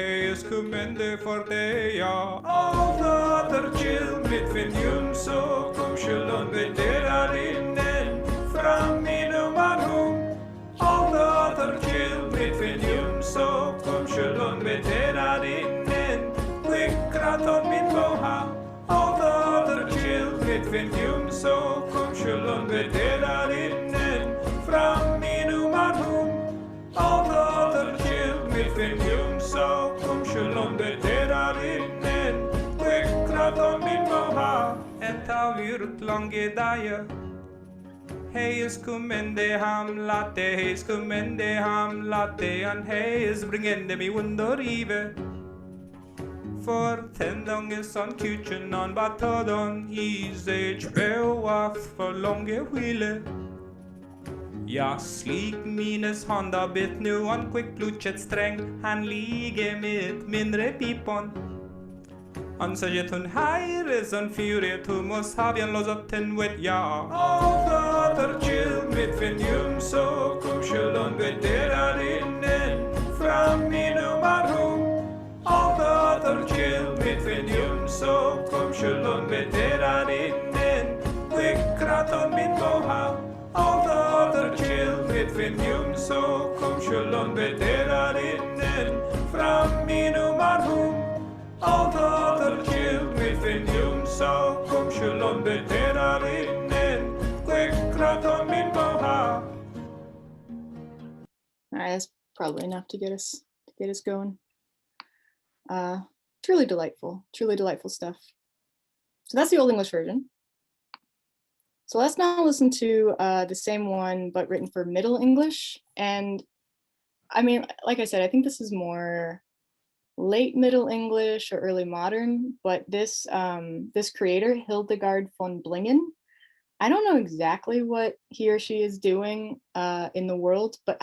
ja. All the other chill mit vinjum så kom skyllon bedera innen fram minum anhum. All the other chill mit vinjum så kom skyllon bedera innen quikraton min boha. All the other chill mit vinjum så kom skyllon bedera innen fram minum anhum. All the other chill mit vinjum så kom skyllon bedera innen quikraton min boha. Et av yrt lange daje. Heis kummende ham latte, and heis bringende mi under rive. For tendonges on kuchen on batodon, his age beoaf for longe hvile. Ja, slik mines handa bit nu an quick bluchet sträng, han lige med mindre pipon. Han säger hon heires on fury tumos havian los upp ten wet ja. All the other chill mit vinjum så kom skyllon bedera innen fram minum arhum. All the other chill mit vinjum så kom skyllon bedera innen quikraton min boha. All the other chill mit vinjum så kom skyllon bedera innen fram minum arhum. All the other chill mit vinjum så kom skyllon bedera innen quikraton min boha. All right, that's probably enough to get us going. Truly delightful stuff. So that's the Old English version. So let's now listen to the same one, but written for Middle English. And I mean, like I said, I think this is more late Middle English or early modern, but this creator, Hildegard von Blingen, I don't know exactly what he or she is doing in the world, but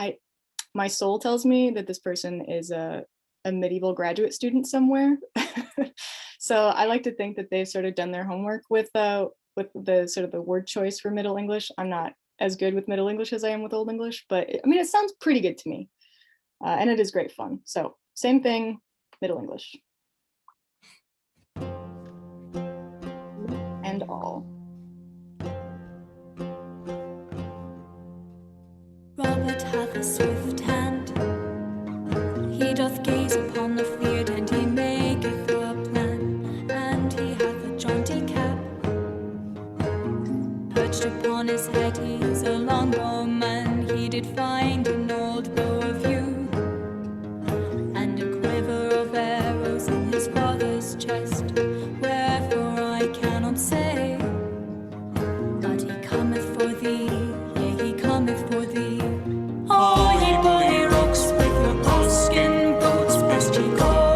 my soul tells me that this person is a medieval graduate student somewhere. So I like to think that they've sort of done their homework with the sort of the word choice for Middle English. I'm not as good with Middle English as I am with Old English, but I mean, it sounds pretty good to me. And it is great fun. So same thing, Middle English. And all. Robert hath a swift hand. He doth gaze upon the field, and he maketh a plan. And he hath a jaunty cap. Perched upon his head, he's a longbowman. He did find an old bow of yew, and a quiver of arrows in his father's chest. Wherefore I cannot say, but he cometh for thee, yea, he cometh for thee. Oh, ye boy rocks with your buckskin boots, first ye go.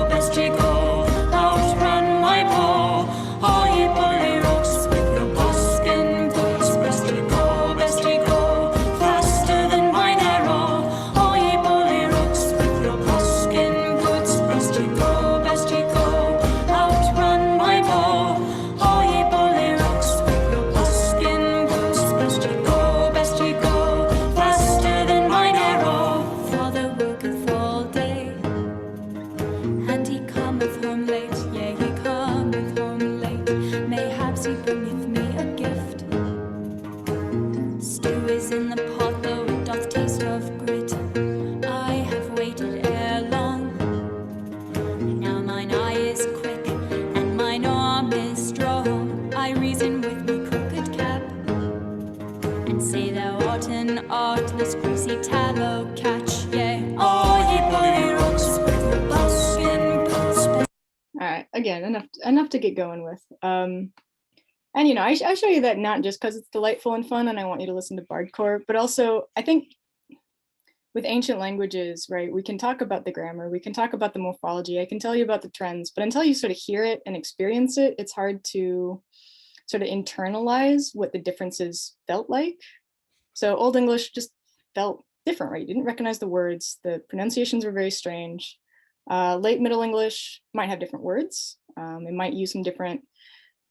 again, enough to get going with. And I show you that not just because it's delightful and fun and I want you to listen to Bardcore, but also I think with ancient languages, right, we can talk about the grammar, we can talk about the morphology, I can tell you about the trends, but until you sort of hear it and experience it, it's hard to sort of internalize what the differences felt like. So Old English just felt different, right? You didn't recognize the words, the pronunciations were very strange. Late Middle English might have different words. It might use some different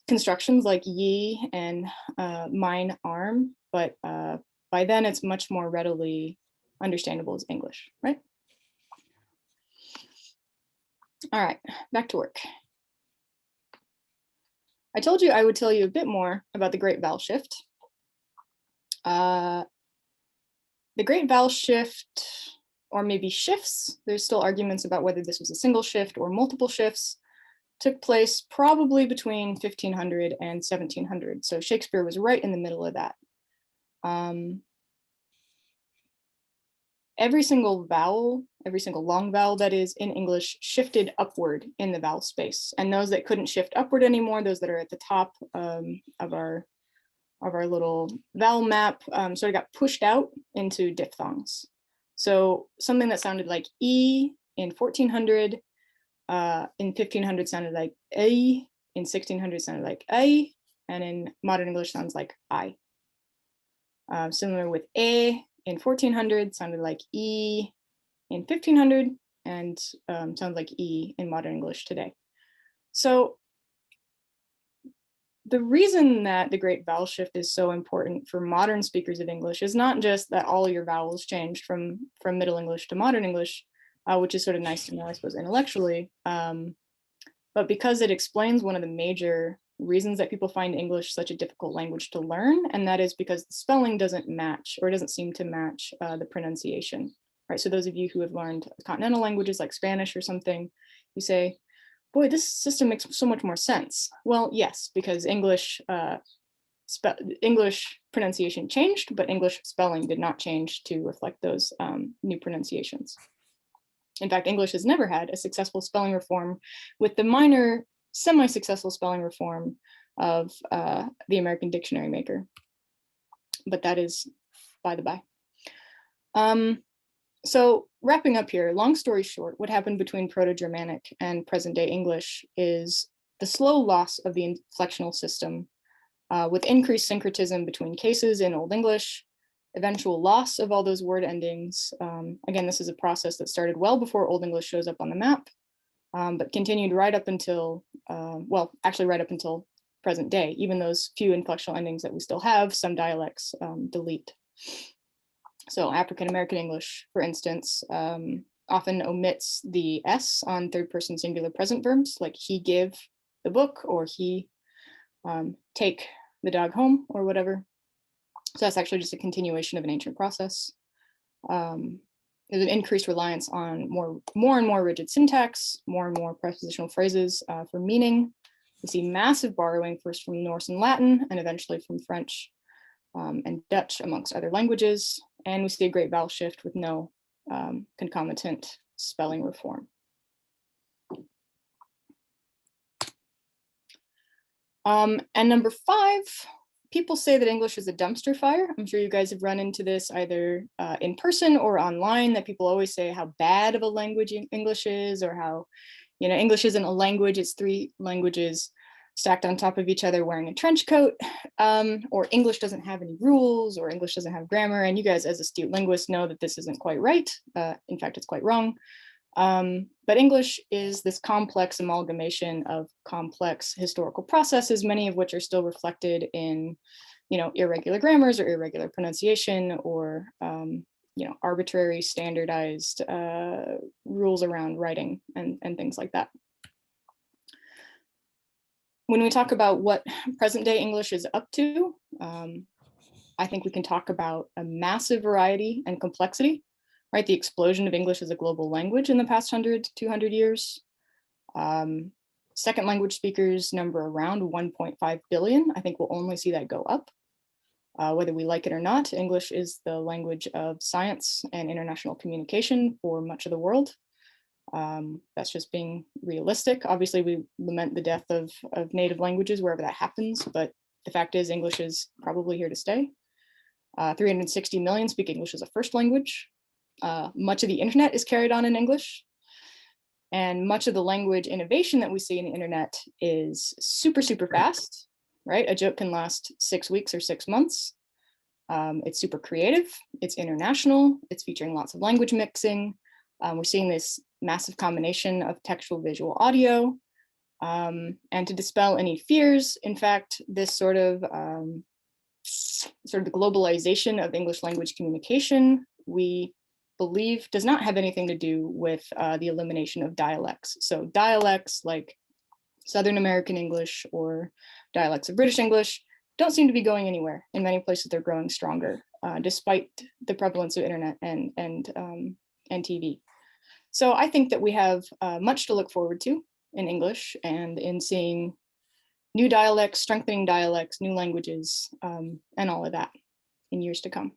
constructions like ye and mine arm, but by then it's much more readily understandable as English, right? All right, back to work. I told you I would tell you a bit more about the Great Vowel Shift. The Great Vowel Shift, or maybe shifts, there's still arguments about whether this was a single shift or multiple shifts, took place probably between 1500 and 1700. So Shakespeare was right in the middle of that. Every single vowel, every single long vowel that is in English shifted upward in the vowel space. And those that couldn't shift upward anymore, those that are at the top of our little vowel map sort of got pushed out into diphthongs. So something that sounded like E in 1400, in 1500 sounded like A, in 1600 sounded like A, and in modern English sounds like I. Similar with A in 1400 sounded like E in 1500 and sounds like E in modern English today. So the reason that the Great Vowel Shift is so important for modern speakers of English is not just that all your vowels changed from Middle English to modern English, which is sort of nice to know, I suppose, intellectually, but because it explains one of the major reasons that people find English such a difficult language to learn, and that is because the spelling doesn't match, or doesn't seem to match the pronunciation, right? So those of you who have learned continental languages like Spanish or something, you say, boy, this system makes so much more sense. Well, yes, because English pronunciation changed, but English spelling did not change to reflect those new pronunciations. In fact, English has never had a successful spelling reform, with the minor semi-successful spelling reform of the American Dictionary Maker. But that is by the by. So wrapping up here, long story short, what happened between Proto-Germanic and present-day English is the slow loss of the inflectional system with increased syncretism between cases in Old English, eventual loss of all those word endings. Again, this is a process that started well before Old English shows up on the map, but continued right up until, well, actually right up until present day. Even those few inflectional endings that we still have, some dialects delete. So African American English, for instance, often omits the S on third person singular present verbs, like he give the book, or he take the dog home, or whatever. So that's actually just a continuation of an ancient process. There's an increased reliance on more and more rigid syntax, more and more prepositional phrases for meaning. We see massive borrowing first from Norse and Latin, and eventually from French and Dutch, amongst other languages. And we see a great vowel shift with no concomitant spelling reform. And number 5, people say that English is a dumpster fire. I'm sure you guys have run into this either in person or online, that people always say how bad of a language English is, or how, you know, English isn't a language, it's 3 languages stacked on top of each other wearing a trench coat, or English doesn't have any rules, or English doesn't have grammar. And you guys, as astute linguists, know that this isn't quite right. In fact, it's quite wrong. But English is this complex amalgamation of complex historical processes, many of which are still reflected in, you know, irregular grammars or irregular pronunciation, or you know, arbitrary standardized rules around writing and things like that. When we talk about what present day English is up to, I think we can talk about a massive variety and complexity, right? The explosion of English as a global language in the past 100 to 200 years. Second language speakers number around 1.5 billion. I think we'll only see that go up, whether we like it or not. English is the language of science and international communication for much of the world. That's just being realistic. Obviously, we lament the death of native languages wherever that happens, but the fact is English is probably here to stay. 360 million speak English as a first language. Much of the internet is carried on in English. And much of the language innovation that we see in the internet is super, super fast, right? A joke can last 6 weeks or 6 months. It's super creative, it's international, it's featuring lots of language mixing. We're seeing this massive combination of textual, visual, audio. And to dispel any fears, in fact, this sort of the globalization of English language communication, we believe does not have anything to do with the elimination of dialects. So dialects like Southern American English or dialects of British English don't seem to be going anywhere. In many places, they're growing stronger, despite the prevalence of internet and TV. So I think that we have much to look forward to in English and in seeing new dialects, strengthening dialects, new languages, and all of that in years to come.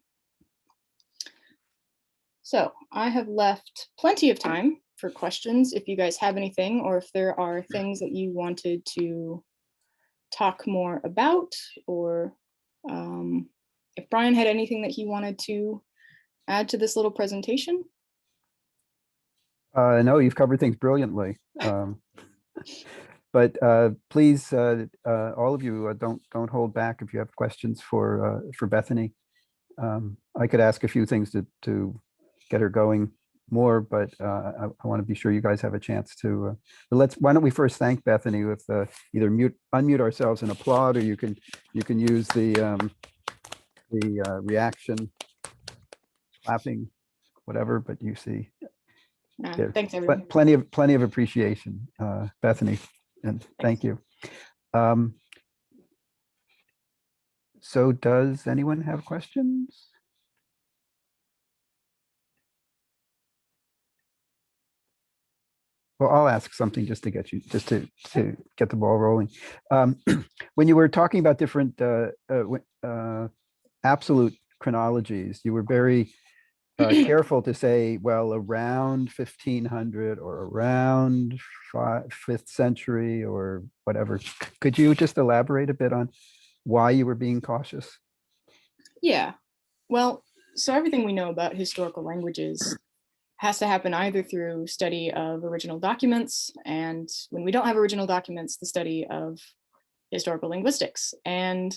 So I have left plenty of time for questions if you guys have anything, or if there are things that you wanted to talk more about, or if Brian had anything that he wanted to add to this little presentation. No, you've covered things brilliantly. But please, all of you, don't hold back if you have questions for Bethany. I could ask a few things to get her going more, but I want to be sure you guys have a chance to. But why don't we first thank Bethany with either unmute ourselves and applaud, or you can use the reaction, clapping, whatever. But you see, thanks everyone. Plenty of appreciation, Bethany, and thank you. So does anyone have questions? Well, I'll ask something just to get you, to get the ball rolling. When you were talking about different absolute chronologies, you were very careful to say, well, around 1500 or around 5th century or whatever. Could you just elaborate a bit on why you were being cautious? Yeah, well, so everything we know about historical languages has to happen either through study of original documents, and when we don't have original documents, the study of historical linguistics. And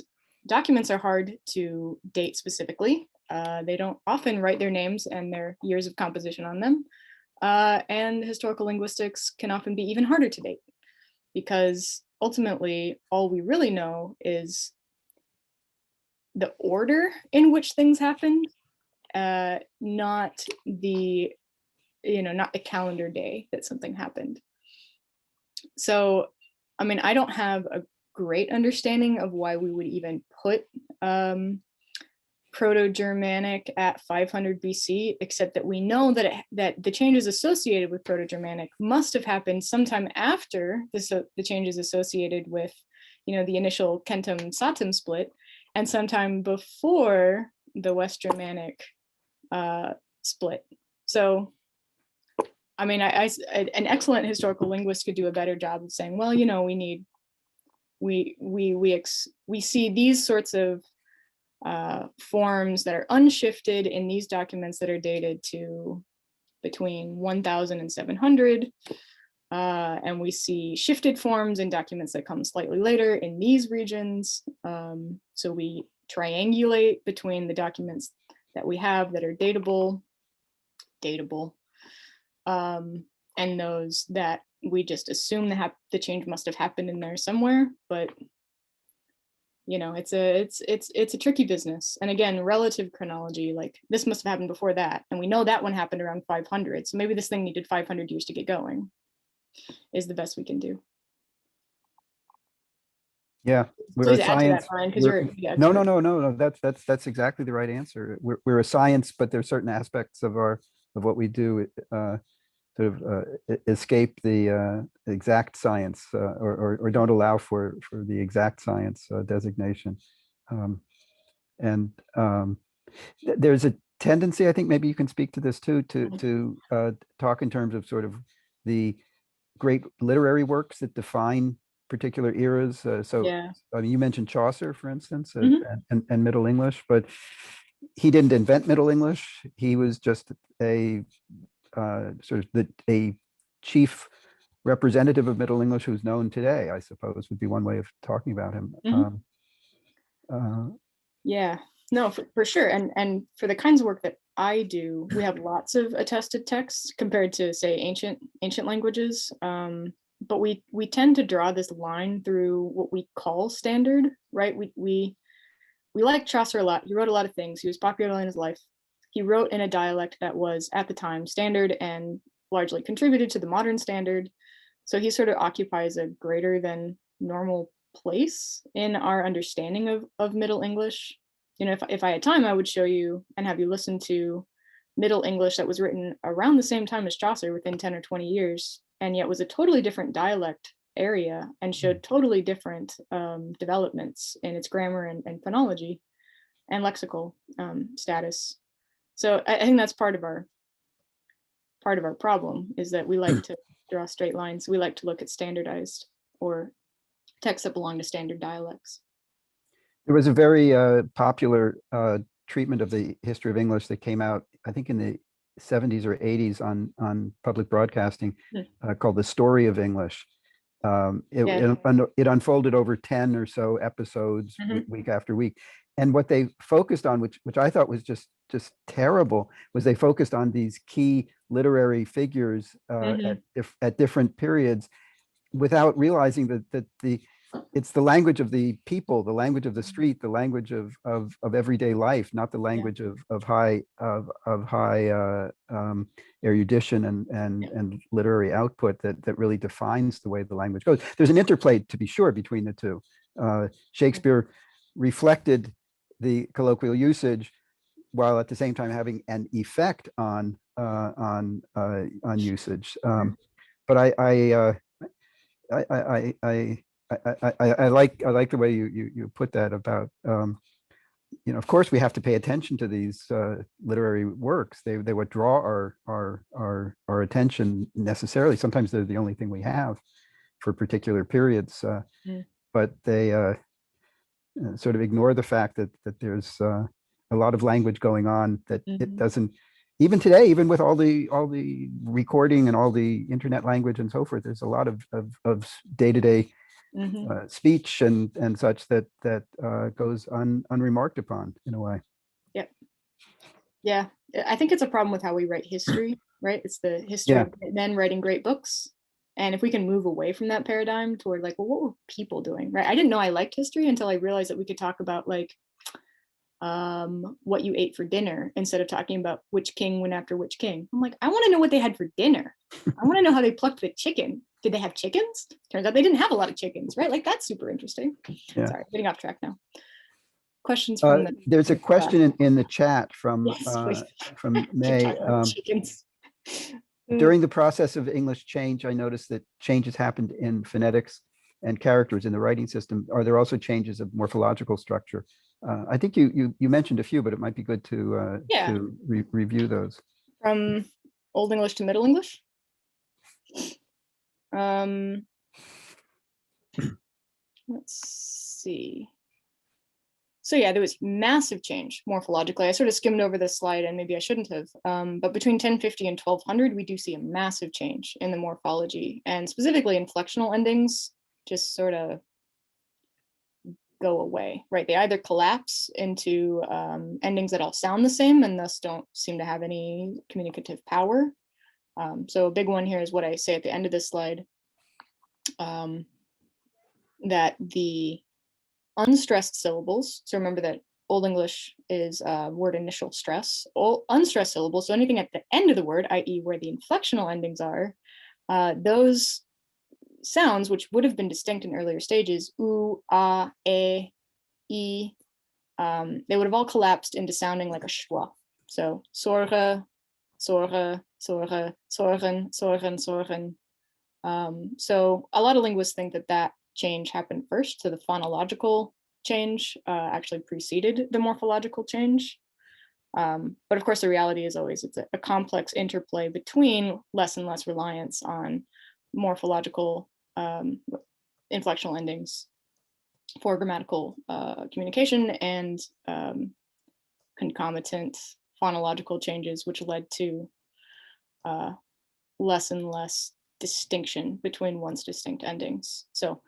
documents are hard to date specifically. They don't often write their names and their years of composition on them. And historical linguistics can often be even harder to date, because ultimately all we really know is the order in which things happened, not the calendar day that something happened. So, I mean, I don't have a great understanding of why we would even put Proto-Germanic at 500 BC, except that we know that the changes associated with Proto-Germanic must have happened sometime after the changes associated with, the initial Kentum-Satem split, and sometime before the West Germanic split. So, I mean, an excellent historical linguist could do a better job of saying, well, we see these sorts of forms that are unshifted in these documents that are dated to between 1000 and 700. And we see shifted forms in documents that come slightly later in these regions. So we triangulate between the documents that we have that are datable, and those that we just assume the change must have happened in there somewhere. But it's a tricky business. And again, relative chronology, like this must have happened before that, and we know that one happened around 500. So maybe this thing needed 500 years to get going. Is the best we can do. Yeah, we're a science. No. That's exactly the right answer. We're a science, but there's certain aspects of what we do escape the exact science or don't allow for the exact science designation. There's a tendency, I think maybe you can speak to this too, to talk in terms of sort of the great literary works that define particular eras. So Yeah. I mean, you mentioned Chaucer, for instance, Mhm. and Middle English, but he didn't invent Middle English. He was just a sort of a chief representative of Middle English who's known today, I suppose, would be one way of talking about him. Mhm. Yeah, no, for sure. And for the kinds of work that I do, we have lots of attested texts compared to, say, ancient languages. But we tend to draw this line through what we call standard, right? We like Chaucer a lot. He wrote a lot of things. He was popular in his life. He wrote in a dialect that was at the time standard and largely contributed to the modern standard. So he sort of occupies a greater than normal place in our understanding of Middle English. You know, if I had time, I would show you and have you listen to Middle English that was written around the same time as Chaucer, within 10 or 20 years, and yet was a totally different dialect area and showed totally different developments in its grammar and phonology and lexical status. So I think that's part of our problem, is that we like to draw straight lines. We like to look at standardized or texts that belong to standard dialects. There was a very popular treatment of the history of English that came out, I think, in the 70s or 80s on public broadcasting, called The Story of English. It unfolded over 10 or so episodes, week after week. And what they focused on, which I thought was just terrible, was they focused on these key literary figures at different periods, without realizing that it's the language of the people, the language of the street, the language of everyday life, not the language of high erudition and literary output that really defines the way the language goes. There's an interplay, to be sure, between the two. Shakespeare reflected the colloquial usage while at the same time having an effect on usage. But I like the way you put that about, you know, of course we have to pay attention to these literary works. They what draw our attention necessarily. Sometimes they're the only thing we have for particular periods, but they sort of ignore the fact that there's a lot of language going on that it doesn't. Even today, even with all the recording and all the internet language and so forth, there's a lot of day-to-day speech and such that goes unremarked upon in a way. Yeah, I think it's a problem with how we write history, right? It's the history of men writing great books. And if we can move away from that paradigm toward, like, well, what were people doing, right? I didn't know I liked history until I realized that we could talk about, like, what you ate for dinner instead of talking about which king went after which king. I'm like, I want to know what they had for dinner. I want to know how they plucked the chicken. Did they have chickens? Turns out they didn't have a lot of chickens, right? Like, that's super interesting. Yeah. Sorry, getting off track now. Questions from there's a question in the chat from May. Chickens. During the process of English change, I noticed that changes happened in phonetics and characters in the writing system. Are there also changes of morphological structure? I think you mentioned a few, but it might be good to review those. From Old English to Middle English? Let's see. So yeah, there was massive change morphologically. I sort of skimmed over this slide, and maybe I shouldn't have. But between 1050 and 1200, we do see a massive change in the morphology, and specifically inflectional endings just sort of go away, right? They either collapse into endings that all sound the same and thus don't seem to have any communicative power. So a big one here is what I say at the end of this slide, that the unstressed syllables, so remember that Old English is word initial stress, all unstressed syllables, so anything at the end of the word, i.e. where the inflectional endings are, those sounds, which would have been distinct in earlier stages, oo, ah, e, they would have all collapsed into sounding like a schwa. So zorge, zorge, zorge, zorgen, zorgen, zorgen. So a lot of linguists think that change happened first, so the phonological change actually preceded the morphological change. But of course, the reality is always it's a complex interplay between less and less reliance on morphological inflectional endings for grammatical communication and concomitant phonological changes, which led to less and less distinction between one's distinct endings. So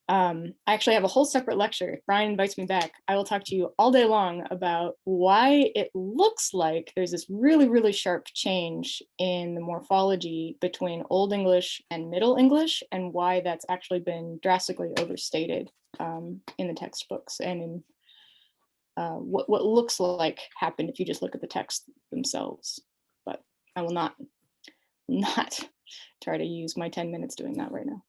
I actually have a whole separate lecture. If Brian invites me back, I will talk to you all day long about why it looks like there's this really, really sharp change in the morphology between Old English and Middle English, and why that's actually been drastically overstated in the textbooks and in what looks like happened if you just look at the text themselves. But I will not try to use my 10 minutes doing that right now.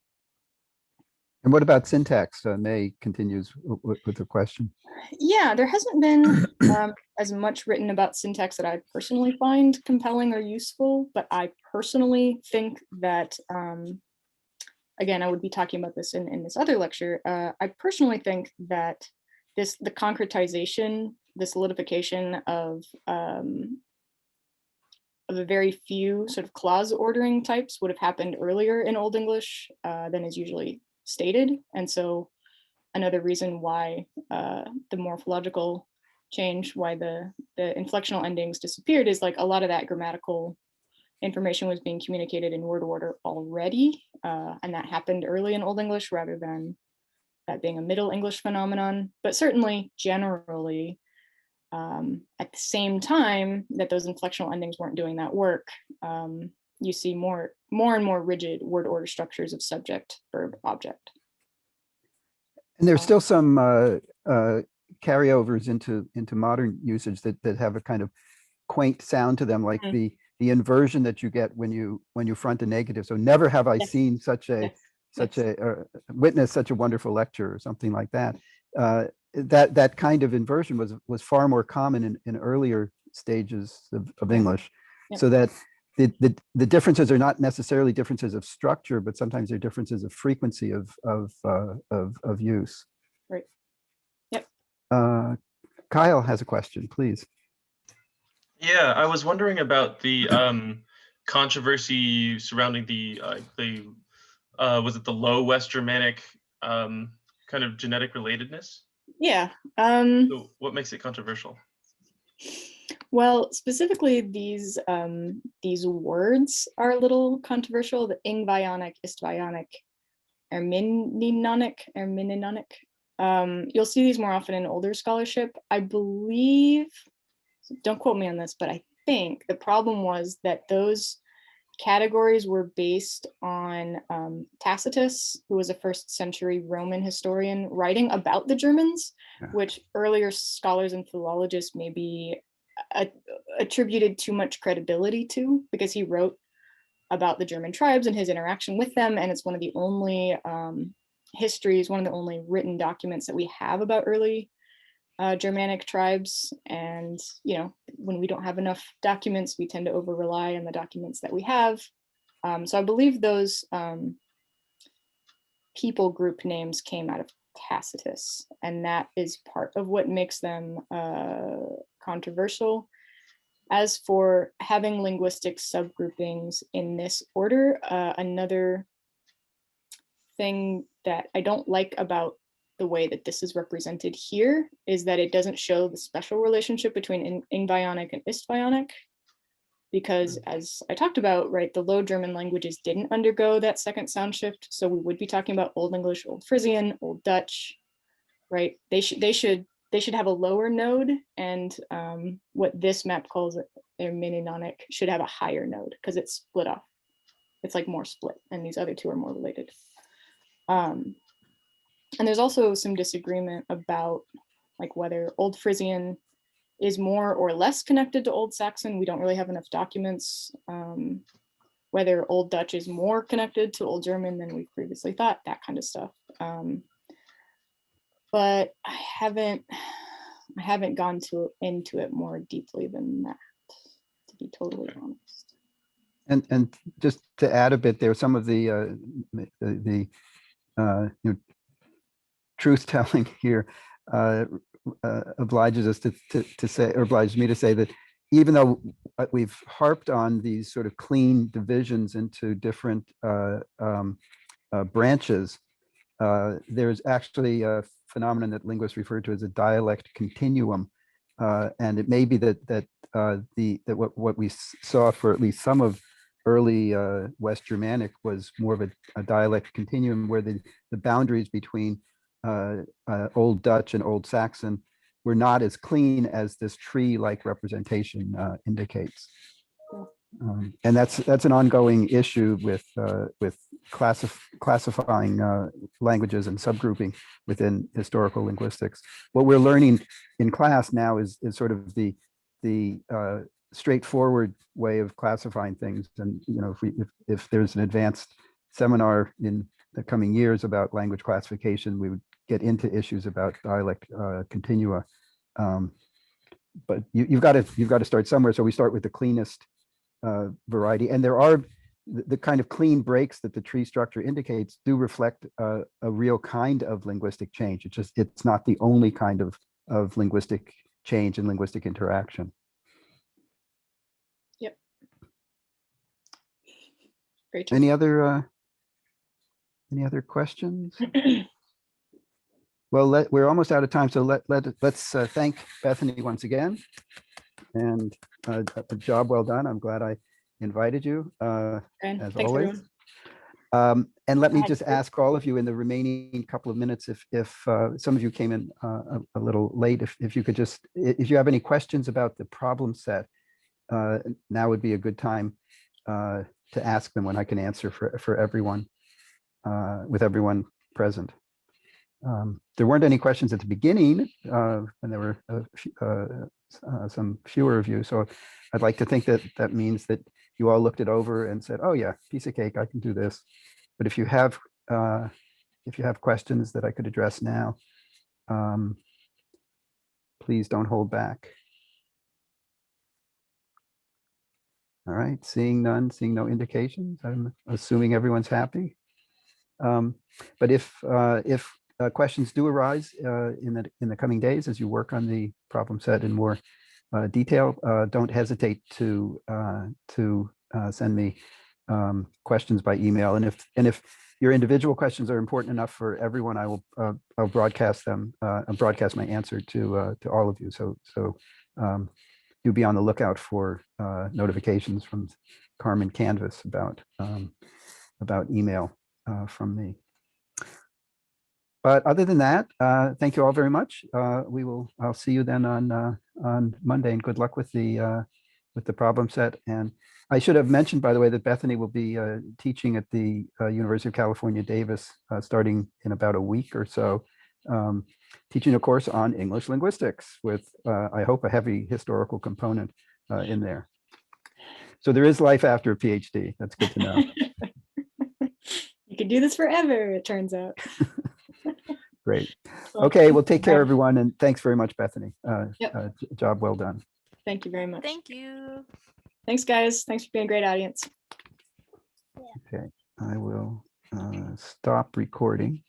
And what about syntax? May continues with the question. Yeah, there hasn't been as much written about syntax that I personally find compelling or useful, but I personally think that, again, I would be talking about this in this other lecture. I personally think that the concretization, the solidification of a very few sort of clause ordering types would have happened earlier in Old English than is usually stated. And so another reason why the morphological change, why the inflectional endings disappeared, is like a lot of that grammatical information was being communicated in word order already. And that happened early in Old English rather than that being a Middle English phenomenon. But certainly generally, at the same time that those inflectional endings weren't doing that work, you see more and more rigid word order structures of subject, verb, object. And there's still some carryovers into modern usage that have a kind of quaint sound to them, like the inversion that you get when you front a negative. So never have I seen such a witness such a wonderful lecture, or something like that. That kind of inversion was far more common in earlier stages of English, so that the differences are not necessarily differences of structure, but sometimes they're differences of frequency of use. Right. Yep. Kyle has a question, please. Yeah, I was wondering about the controversy surrounding the was it the Low West Germanic kind of genetic relatedness? Yeah. So what makes it controversial? Well, specifically these words are a little controversial. The Ingvionic, Istvionic, Ermininonic. You'll see these more often in older scholarship. I believe, don't quote me on this, but I think the problem was that those categories were based on Tacitus, who was a 1st century Roman historian writing about the Germans, which earlier scholars and philologists maybe attributed too much credibility to, because he wrote about the German tribes and his interaction with them. And it's one of the only histories, one of the only written documents that we have about early Germanic tribes. And, you know, when we don't have enough documents, we tend to over rely on the documents that we have. So I believe those people group names came out of Tacitus, and that is part of what makes them controversial. As for having linguistic subgroupings in this order, another thing that I don't like about the way that this is represented here is that it doesn't show the special relationship between Ingvionic and Istvionic, because as I talked about, right, the Low German languages didn't undergo that second sound shift. So we would be talking about Old English, Old Frisian, Old Dutch, right? They should have a lower node, and what this map calls Ermininonic should have a higher node because it's split off. It's like more split, and these other two are more related. And there's also some disagreement about like whether Old Frisian is more or less connected to Old Saxon. We don't really have enough documents. Whether Old Dutch is more connected to Old German than we previously thought, that kind of stuff. But I haven't gone into it more deeply than that, to be totally honest. And just to add a bit there, some of the truth telling here obliges us to say, or obliges me to say that even though we've harped on these sort of clean divisions into different branches, there's actually a phenomenon that linguists refer to as a dialect continuum. And it may be that what we saw for at least some of early West Germanic was more of a dialect continuum where the boundaries between Old Dutch and Old Saxon were not as clean as this tree-like representation indicates. And that's an ongoing issue with classifying languages and subgrouping within historical linguistics. What we're learning in class now is sort of the straightforward way of classifying things. And if there's an advanced seminar in the coming years about language classification, we would get into issues about dialect continua. But you've got to start somewhere. So we start with the cleanest variety, and there are the kind of clean breaks that the tree structure indicates do reflect a real kind of linguistic change. It's not the only kind of linguistic change and linguistic interaction. Yep. Great. Any other questions? Well, we're almost out of time, so let's thank Bethany once again, and a job well done. I'm glad I invited you, as Thanks, always. everyone. And let me just ask all of you in the remaining couple of minutes, if some of you came in a little late, if you could just, if you have any questions about the problem set, now would be a good time to ask them when I can answer for everyone, with everyone present. There weren't any questions at the beginning, and there were some fewer of you. So I'd like to think that means that you all looked it over and said, oh yeah, piece of cake, I can do this. But if you have questions that I could address now, please don't hold back. All right, seeing none, seeing no indications, I'm assuming everyone's happy. But if questions do arise in the coming days as you work on the problem set in more detail, don't hesitate to send me questions by email. And if your individual questions are important enough for everyone, I'll broadcast them. I'll broadcast my answer to all of you. So do be on the lookout for notifications from Carmen Canvas about email from me. But other than that, thank you all very much. I'll see you then on Monday, and good luck with the problem set. And I should have mentioned, by the way, that Bethany will be teaching at the University of California, Davis, starting in about a week or so, teaching a course on English linguistics with, I hope, a heavy historical component in there. So there is life after a PhD. That's good to know. You could do this forever, it turns out. Great. Okay, well, take care, everyone. And thanks very much, Bethany. Job well done. Thank you very much. Thank you. Thanks, guys. Thanks for being a great audience. Okay, I will stop recording.